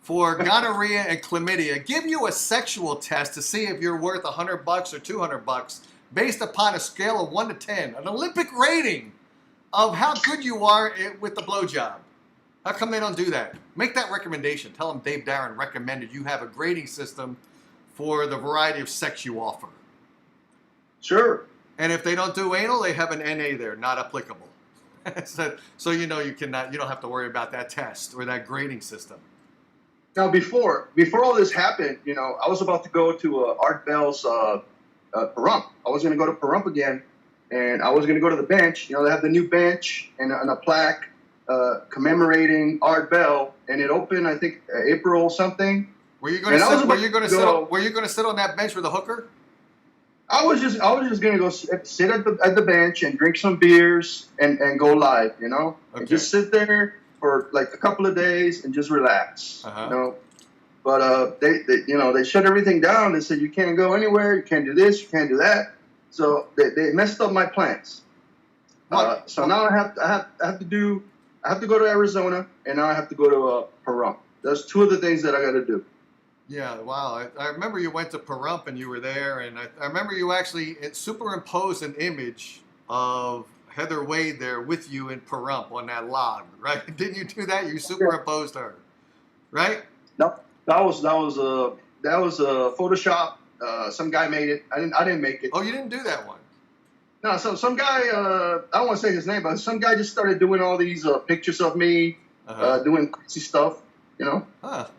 D: for gonorrhea and chlamydia, give you a sexual test to see if you're worth $100 or $200 based upon a scale of 1 to 10, an Olympic rating of how good you are with the blowjob. How come they don't do that? Make that recommendation. Tell them Dave Darren recommended you have a grading system for the variety of sex you offer.
G: Sure.
D: And if they don't do anal, they have an NA there, not applicable. so you don't have to worry about that test or that grading system.
G: Now, before all this happened, I was about to go to Art Bell's Pahrump. I was going to go to Pahrump again, and I was going to go to the bench. They have the new bench and a plaque commemorating Art Bell, and it opened, I think, April something.
D: Were you going to sit on that bench with a hooker?
G: I was just going to go sit at the bench and drink some beers and go live,
D: Okay.
G: and just sit there for like a couple of days and just relax, But they shut everything down. They said you can't go anywhere, you can't do this, you can't do that. So they messed up my plans. So now I have to go to Arizona, and now I have to go to Pahrump. That's two of the things that I got to do.
D: Yeah, wow. I remember you went to Pahrump and you were there, and I remember you actually superimposed an image of Heather Wade there with you in Pahrump on that log, right? Didn't you do that? You superimposed her, right?
G: No, that was Photoshop. Some guy made it. I didn't make it.
D: Oh, you didn't do that one?
G: No, some guy. I don't want to say his name, but some guy just started doing all these pictures of me doing crazy stuff.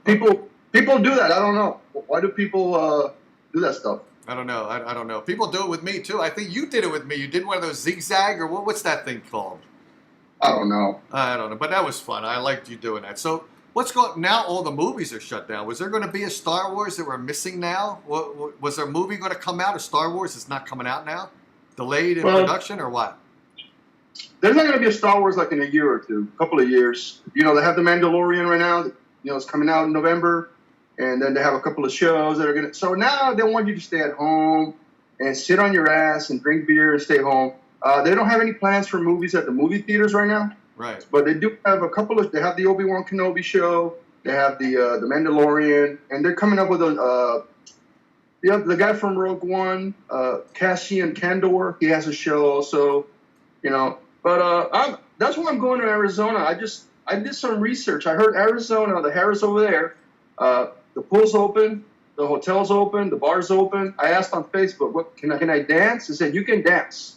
G: People do that. I don't know. Why do people do that stuff?
D: I don't know. I don't know. People do it with me, too. I think you did it with me. You did one of those zigzag, or what's that thing called?
G: I don't know.
D: But that was fun. I liked you doing that. So what's going now? All the movies are shut down. Was there going to be a Star Wars that we're missing now? Was there a movie going to come out of Star Wars that's not coming out now? Delayed in production, or what?
G: There's not going to be a Star Wars like in a year or two, a couple of years. They have The Mandalorian right now. It's coming out in November. And then they have a couple of shows that are going to... So now they want you to stay at home and sit on your ass and drink beer and stay home. They don't have any plans for movies at the movie theaters right now.
D: Right. But
G: they do have a couple of... They have the Obi-Wan Kenobi show. They have the Mandalorian. And they're coming up with the guy from Rogue One, Cassian Kandor. He has a show also, But that's why I'm going to Arizona. I did some research. I heard Arizona, the Harris over there, the pool's open, the hotel's open, the bar's open. I asked on Facebook, "What can I dance?" They said you can dance,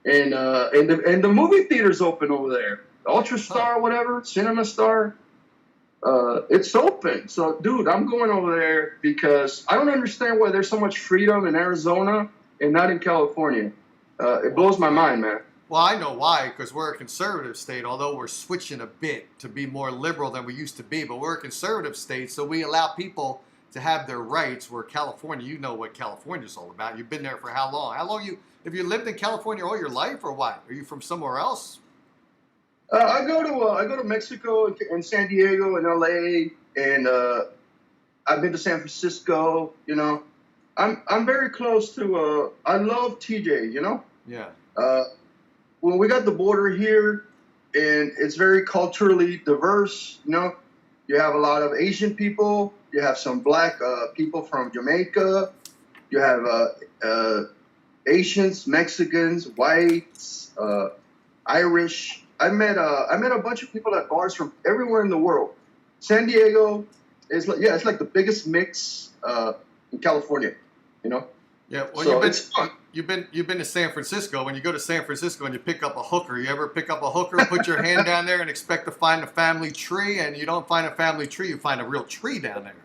G: and the movie theater's open over there. Ultra Star, whatever, Cinema Star, it's open. So, dude, I'm going over there because I don't understand why there's so much freedom in Arizona and not in California. It blows my mind, man.
D: Well, I know why, because we're a conservative state, although we're switching a bit to be more liberal than we used to be. But we're a conservative state, so we allow people to have their rights, where California, you know what California's all about. You've been there for how long? Have you lived in California all your life, or what? Are you from somewhere else?
G: I go to Mexico and San Diego and LA, and I've been to San Francisco. I'm very close to. I love TJ.
D: Yeah.
G: Well, we got the border here, and it's very culturally diverse. You have a lot of Asian people. You have some black people from Jamaica. You have Asians, Mexicans, whites, Irish. I met a bunch of people at bars from everywhere in the world. San Diego is it's like the biggest mix in California. You know.
D: Yeah, well,
G: So
D: you've been to San Francisco. When you go to San Francisco and you pick up a hooker, you ever pick up a hooker, put your hand down there, and expect to find a family tree, and you don't find a family tree, you find a real tree down there.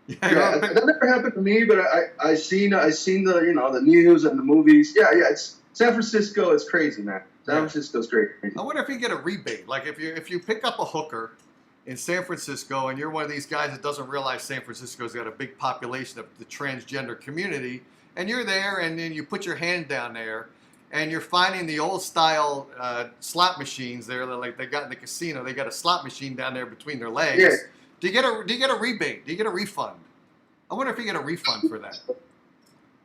G: Yeah, that never happened to me, but I seen the the news and the movies. Yeah, it's San Francisco is crazy, man. San Francisco's great.
D: I wonder if you get a rebate. Like if you pick up a hooker in San Francisco and you're one of these guys that doesn't realize San Francisco's got a big population of the transgender community, and you're there and then you put your hand down there and you're finding the old style slot machines there, like they got in the casino. They got a slot machine down there between their legs.
G: Yeah.
D: Do you get a rebate? Do you get a refund? I wonder if you get a refund for that.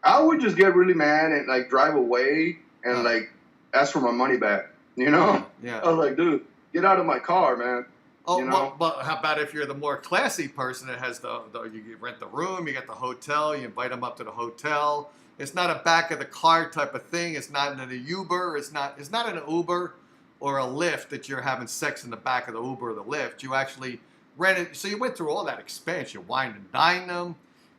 G: I would just get really mad and like drive away and like ask for my money back. You know?
D: Yeah.
G: I was like, dude, get out of my car, man.
D: Oh,
G: you know?
D: but how about if you're the more classy person that has you rent the room, you get the hotel, you invite them up to the hotel. It's not a back of the car type of thing. It's not in an Uber. It's not an Uber or a Lyft that you're having sex in the back of the Uber or the Lyft. You actually rent it. So you went through all that expense. You wine and dine them.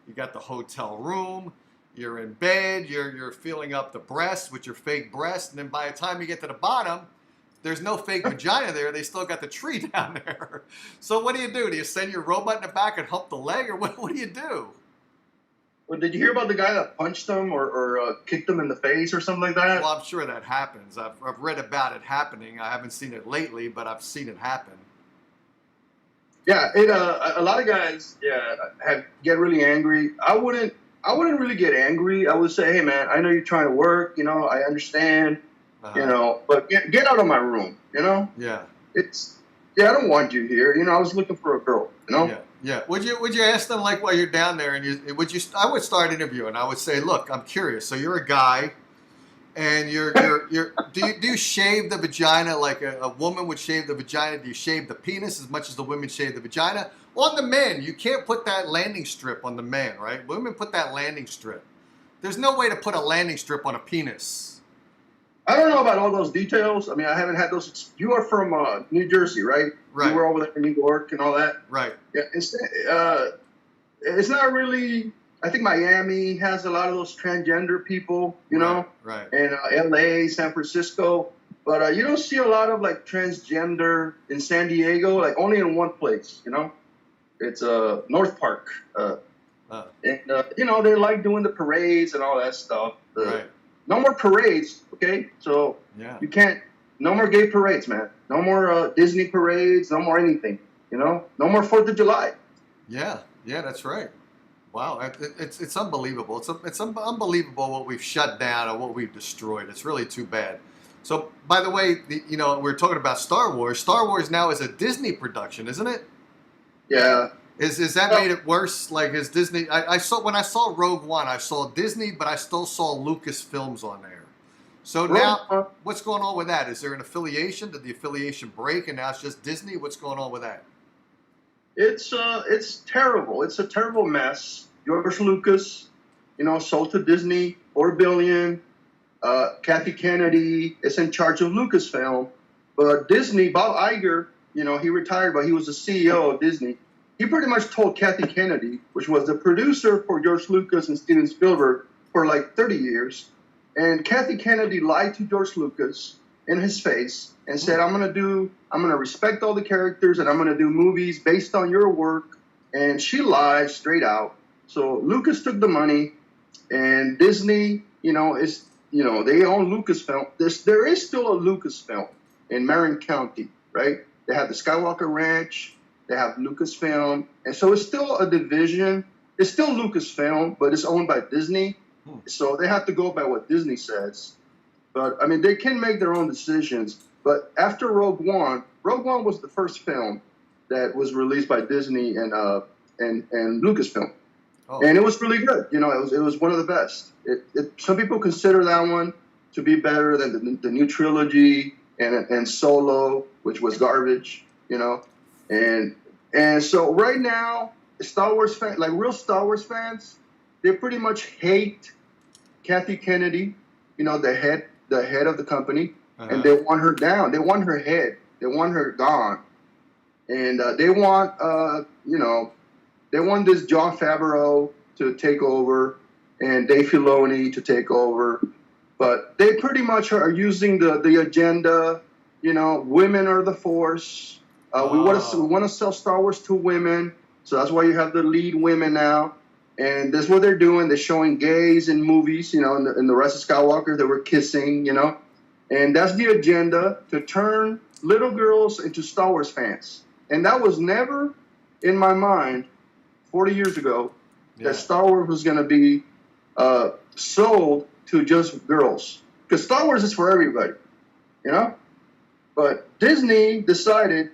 D: You got the hotel room. You're in bed. You're filling up the breast with your fake breast. And then by the time you get to the bottom, there's no fake vagina there. They still got the tree down there. So what do? Do you send your robot in the back and hump the leg? Or what do you do?
G: Well, did you hear about the guy that punched them or kicked them in the face or something like that?
D: Well, I'm sure that happens. I've read about it happening. I haven't seen it lately, but I've seen it happen.
G: Yeah, a lot of guys get really angry. I wouldn't really get angry. I would say, hey man, I know you're trying to work, I understand, but get out of my room,
D: Yeah.
G: I don't want you here. I was looking for a girl,
D: Yeah. Yeah. Would you ask them like while you're down there and I would start interviewing. I would say, look, I'm curious. So you're a guy and do you shave the vagina like a woman would shave the vagina? Do you shave the penis as much as the women shave the vagina? On the men, you can't put that landing strip on the man, right? Women put that landing strip. There's no way to put a landing strip on a penis.
G: I don't know about all those details. I mean, I haven't had those. You are from New Jersey, right?
D: Right.
G: You were over there in New York and all that.
D: Right.
G: Yeah. It's not really. I think Miami has a lot of those transgender people,
D: Right.
G: And LA, San Francisco. But you don't see a lot of like transgender in San Diego, like only in one place, It's North Park. And they like doing the parades and all that stuff.
D: Right.
G: No more parades, okay? So you can't, no more gay parades, man. No more Disney parades, no more anything, No more 4th of July.
D: Yeah, that's right. Wow, it's unbelievable. It's unbelievable what we've shut down and what we've destroyed. It's really too bad. So, by the way, we're talking about Star Wars. Star Wars now is a Disney production, isn't it?
G: Yeah.
D: Is that made it worse? Like, is Disney? When I saw Rogue One, I saw Disney, but I still saw Lucasfilms on there. So now, what's going on with that? Is there an affiliation? Did the affiliation break, and now it's just Disney? What's going on with that?
G: It's terrible. It's a terrible mess. George Lucas, sold to Disney, $4 billion. Kathy Kennedy is in charge of Lucasfilm, but Disney, Bob Iger, he retired, but he was the CEO of Disney. He pretty much told Kathy Kennedy, which was the producer for George Lucas and Steven Spielberg for like 30 years, and Kathy Kennedy lied to George Lucas in his face and said, I'm going to respect all the characters and I'm going to do movies based on your work. And she lied straight out. So Lucas took the money, and Disney, they own Lucasfilm. There is still a Lucasfilm in Marin County, right? They have the Skywalker Ranch. They have Lucasfilm. And so it's still a division. It's still Lucasfilm, but it's owned by Disney. So they have to go by what Disney says. But, I mean, they can make their own decisions. But after Rogue One was the first film that was released by Disney and Lucasfilm. Oh. And it was really good. It was one of the best. Some people consider that one to be better than the new trilogy and Solo, which was garbage, And And so right now, Star Wars fans, like real Star Wars fans, they pretty much hate Kathy Kennedy, the head of the company, and they want her down. They want her head. They want her gone. And they want, they want this Jon Favreau to take over and Dave Filoni to take over. But they pretty much are using the agenda. Women are the force. We want to sell Star Wars to women. So that's why you have the lead women now. And that's what they're doing. They're showing gays in movies, in the Rise of Skywalker, they were kissing, And that's the agenda, to turn little girls into Star Wars fans. And that was never in my mind 40 years ago that Star Wars was going to be sold to just girls. Because Star Wars is for everybody, But Disney decided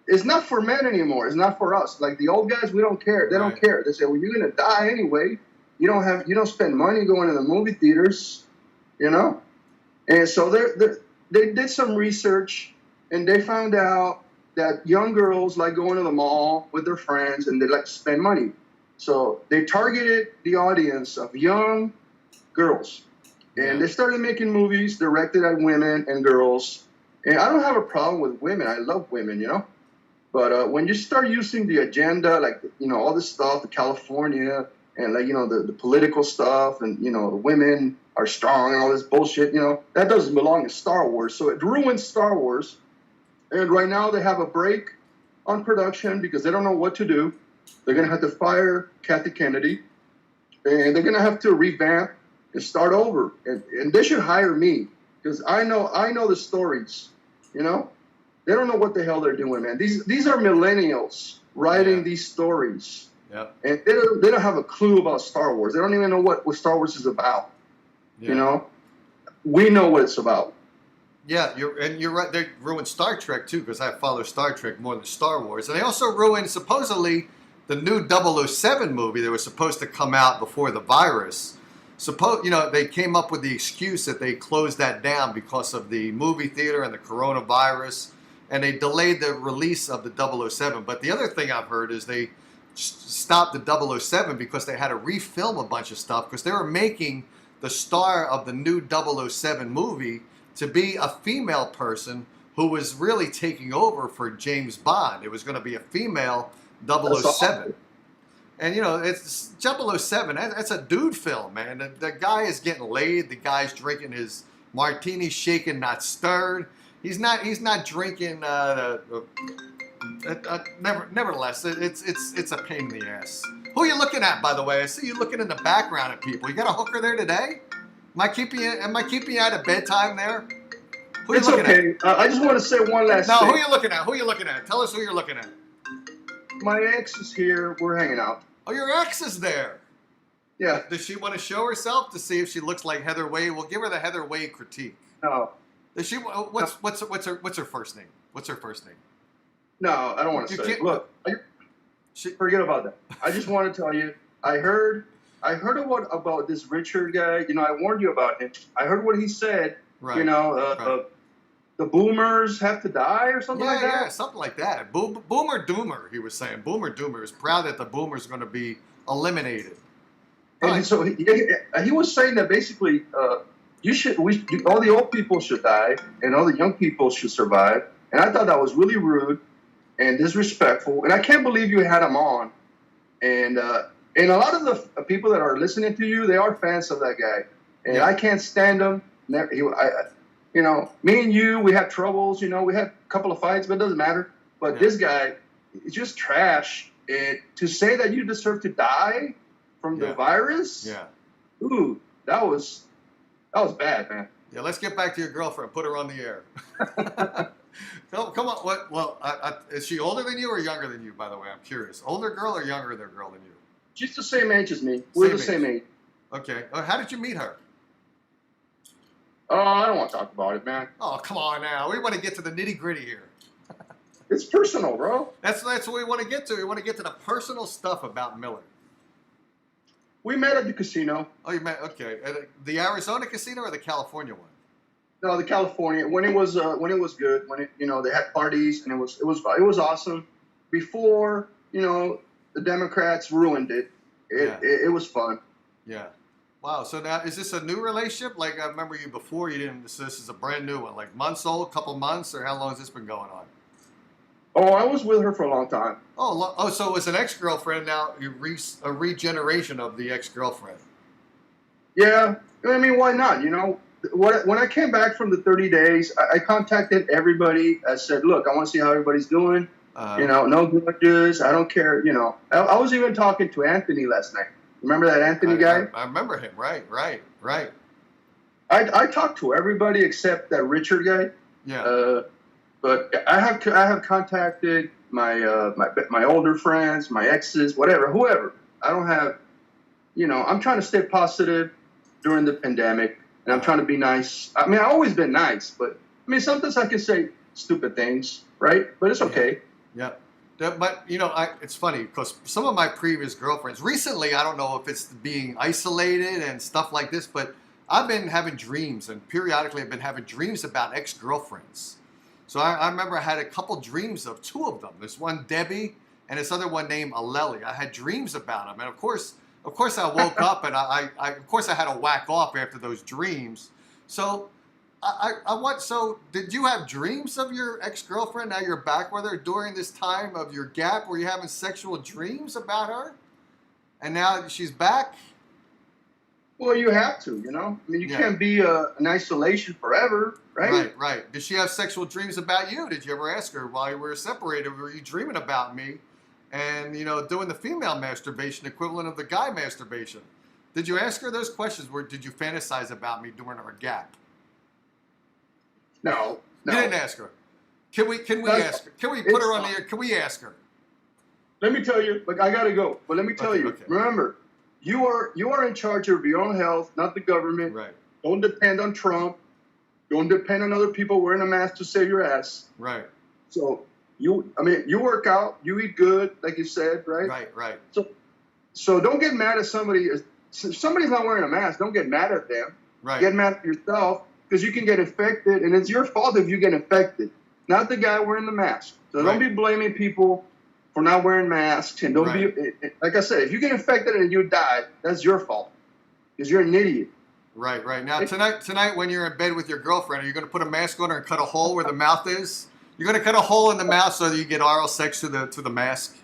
G: it's not for men anymore. It's not for us. Like the old guys, we don't care. They don't care. They say, well, you're going to die anyway. You don't spend money going to the movie theaters, And so they did some research, and they found out that young girls like going to the mall with their friends, and they like to spend money. So they targeted the audience of young girls, and they started making movies directed at women and girls. And I don't have a problem with women. I love women, But when you start using the agenda, like, all this stuff, the California, and like, the political stuff, and, the women are strong and all this bullshit, that doesn't belong in Star Wars. So it ruins Star Wars. And right now they have a break on production because they don't know what to do. They're going to have to fire Kathy Kennedy, and they're going to have to revamp and start over. And they should hire me because I know the stories, They don't know what the hell they're doing, man. These are millennials writing these stories. Yeah. And they don't have a clue about Star Wars. They don't even know what Star Wars is about. Yeah. We know what it's about.
D: Yeah, you're right. They ruined Star Trek too, because I follow Star Trek more than Star Wars. And they also ruined, supposedly, the new 007 movie that was supposed to come out before the virus. They came up with the excuse that they closed that down because of the movie theater and the coronavirus, and they delayed the release of the 007. But the other thing I've heard is they stopped the 007 because they had to refilm a bunch of stuff because they were making the star of the new 007 movie to be a female person who was really taking over for James Bond. It was going to be a female 007. And, it's 007. That's a dude film, man. The guy is getting laid. The guy's drinking his martini, shaken, not stirred. He's not drinking. Nevertheless, it's a pain in the ass. Who are you looking at, by the way? I see you looking in the background at people. You got a hooker there today? Am I keeping you out of bedtime there? Who
G: it's okay. I just want to say one last thing.
D: Who are you looking at? Who are you looking at? Tell us who you're looking at.
G: My ex is here. We're hanging out.
D: Oh, your ex is there.
G: Yeah.
D: Does she want to show herself to see if she looks like Heather Wade? We'll give her the Heather Wade critique.
G: No.
D: Does she? What's her first name? What's her first name?
G: No, I don't want to say it. Look, forget about that. I just want to tell you, I heard about this Richard guy. I warned you about him. I heard what he said. Right. The boomers have to die or something like that?
D: Yeah, something like that. Boomer Doomer, he was saying. Boomer Doomer is proud that the boomers are going to be eliminated.
G: And so he was saying that basically all the old people should die and all the young people should survive. And I thought that was really rude and disrespectful. And I can't believe you had him on. And a lot of the people that are listening to you, they are fans of that guy. And I can't stand him. Me and you, we had troubles, we had a couple of fights, but it doesn't matter. But this guy is just trash. And to say that you deserve to die from the virus, ooh, that was bad, man.
D: Yeah, let's get back to your girlfriend. Put her on the air. Come on. Is she older than you or younger than you, by the way? I'm curious. Older girl or younger girl than you?
G: She's the same age as me. We're the same age.
D: Okay. How did you meet her?
G: Oh, I don't want to talk about it, man.
D: Oh, come on now. We want to get to the nitty-gritty here.
G: It's personal, bro.
D: That's what we want to get to. We want to get to the personal stuff about Miller.
G: We met at the casino.
D: Oh, you met? Okay. At the Arizona casino or the California one?
G: No, the California. When it was good. When they had parties and it was awesome. before, the Democrats ruined it. It was fun.
D: Yeah. Wow. So now, is this a new relationship? Like, I remember you before you didn't. So this is a brand new one, like months old, couple months, or how long has this been going on?
G: Oh, I was with her for a long time.
D: Oh, so it was an ex-girlfriend. Now a regeneration of the ex-girlfriend.
G: Yeah. I mean, why not? When I came back from the 30 days, I contacted everybody. I said, look, I want to see how everybody's doing. No grudges. I don't care. I was even talking to Anthony last night. Remember that Anthony guy?
D: I remember him. Right.
G: I talked to everybody except that Richard guy.
D: Yeah.
G: But I have contacted my older friends, my exes, whoever. I don't have, I'm trying to stay positive during the pandemic, and I'm trying to be nice. I mean, I've always been nice, but I mean, sometimes I can say stupid things, right? But it's okay.
D: Yeah. But, it's funny because some of my previous girlfriends, recently, I don't know if it's being isolated and stuff like this, but I've been having dreams, and periodically I've been having dreams about ex-girlfriends. So I remember I had a couple dreams of two of them. This one, Debbie, and this other one named Aleli. I had dreams about them. And of course I woke up and I had to whack off after those dreams. So so did you have dreams of your ex-girlfriend? Now you're back with her during this time of your gap? Were you having sexual dreams about her? And now she's back?
G: Well, you have to, I mean, you can't be in isolation forever, right?
D: Right. Did she have sexual dreams about you? Did you ever ask her while you were separated, were you dreaming about me? And, doing the female masturbation equivalent of the guy masturbation. Did you ask her those questions? Did you fantasize about me during our gap?
G: No.
D: You didn't ask her. Can we ask her? Can we put her on the air? Can we ask her?
G: Let me tell you, I gotta go. But let me tell you, remember, you are in charge of your own health, not the government.
D: Right.
G: Don't depend on Trump. Don't depend on other people wearing a mask to save your ass.
D: Right.
G: So you work out, you eat good, like you said, right?
D: Right.
G: So don't get mad at somebody. If somebody's not wearing a mask, don't get mad at them.
D: Right.
G: Get mad at yourself because you can get infected, and it's your fault if you get infected, not the guy wearing the mask. So don't be blaming people for not wearing masks, and don't be, like I said, if you get infected and you die, that's your fault because you're an idiot.
D: Right. Now tonight when you're in bed with your girlfriend, are you going to put a mask on her and cut a hole where the mouth is? You're going to cut a hole in the mouth so that you get oral sex to the mask?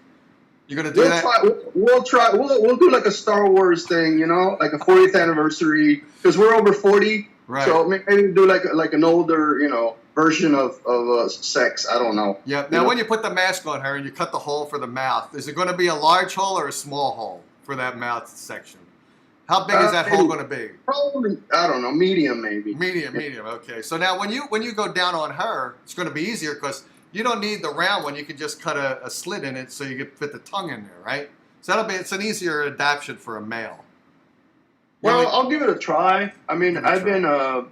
D: You're going to do that?
G: We'll try. We'll do like a Star Wars thing, like a 40th anniversary, because we're over 40.
D: Right.
G: So maybe do like an older, version of sex. I don't know.
D: Yeah. Now, when you put the mask on her and you cut the hole for the mouth, is it going to be a large hole or a small hole for that mouth section? How big is that hole going to be?
G: Probably, I don't know, medium maybe.
D: Medium. Okay. So now when you go down on her, it's going to be easier because you don't need the round one. You can just cut a slit in it so you can fit the tongue in there, right? So it's an easier adaptation for a male.
G: Well, I'll give it a try. I mean, I've been up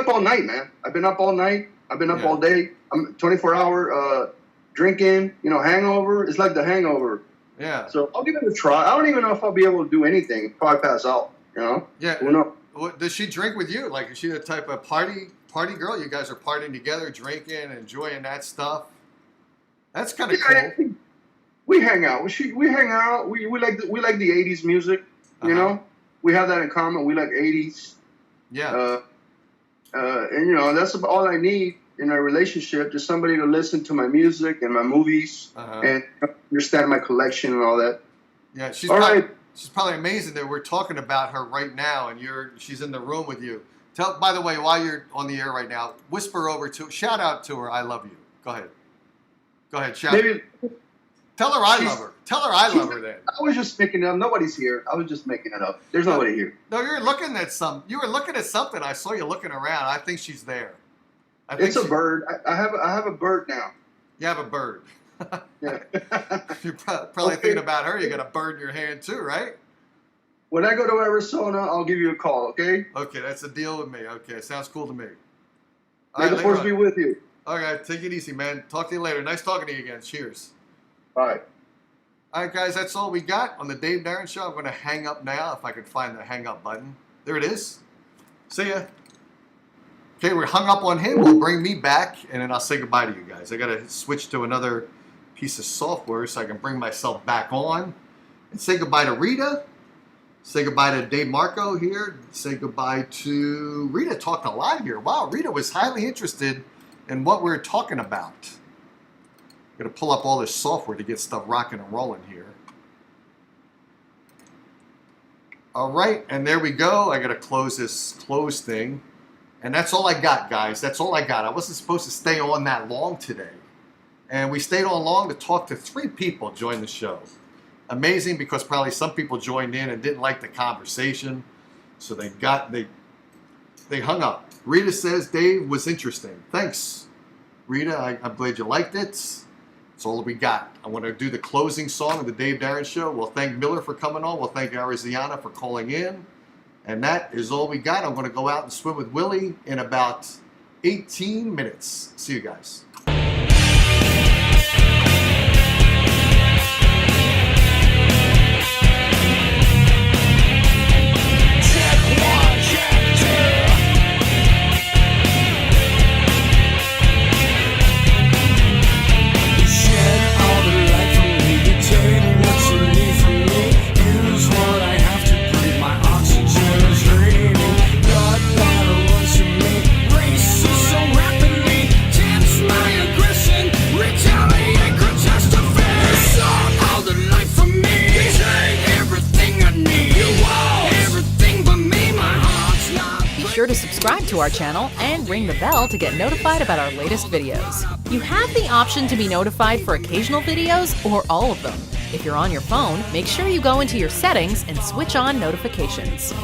G: all night, man. I've been up all night. I've been up all day. I'm 24-hour drinking. Hangover. It's like the Hangover.
D: Yeah.
G: So I'll give it a try. I don't even know if I'll be able to do anything. Probably pass out.
D: Yeah.
G: Who knows?
D: Does she drink with you? Like, is she the type of party girl? You guys are partying together, drinking, enjoying that stuff. That's kind of cool.
G: We hang out. We hang out. We like the 80s music. We have that in common. We like 80s.
D: Yeah.
G: And that's all I need in a relationship. Just somebody to listen to my music and my movies and understand my collection and all that.
D: Yeah. She's
G: She's
D: probably amazing that we're talking about her right now, and she's in the room with you. By the way, while you're on the air right now, whisper over shout out to her. I love you. Go ahead. Shout. Tell her I love her. Tell her I love her then.
G: I was just making it up. Nobody's here. I was just making it up. There's nobody here.
D: No, you were looking at something. I saw you looking around. I think she's there.
G: It's a bird. I have a bird now.
D: You have a bird.
G: Yeah.
D: You're probably thinking about her. You got a bird in your hand too, right?
G: When I go to Arizona, I'll give you a call, okay?
D: Okay, that's a deal with me. Okay, sounds cool to me.
G: May the force be with you.
D: All right, take it easy, man. Talk to you later. Nice talking to you again. Cheers.
G: All right.
D: All right, guys, that's all we got on the Dave Darren Show. I'm going to hang up now if I can find the hang up button. There it is. See ya. Okay, we're hung up on him. We'll bring me back, and then I'll say goodbye to you guys. I got to switch to another piece of software so I can bring myself back on and say goodbye to Rita. Say goodbye to Dave Marco here. Say goodbye to Rita. Talked a lot here. Wow, Rita was highly interested in what we're talking about. I'm going to pull up all this software to get stuff rocking and rolling here. All right, and there we go. I got to close this close thing. And that's all I got, guys. That's all I got. I wasn't supposed to stay on that long today. And we stayed on long to talk to 3 people join the show. Amazing, because probably some people joined in and didn't like the conversation. So they hung up. Rita says Dave was interesting. Thanks, Rita. I'm glad you liked it. That's all we got. I want to do the closing song of the Dave Darren Show. We'll thank Miller for coming on. We'll thank Ariziana for calling in. And that is all we got. I'm going to go out and swim with Willie in about 18 minutes. See you guys.
H: Sure to subscribe to our channel and ring the bell to get notified about our latest videos. You have the option to be notified for occasional videos or all of them. If you're on your phone, make sure you go into your settings and switch on notifications.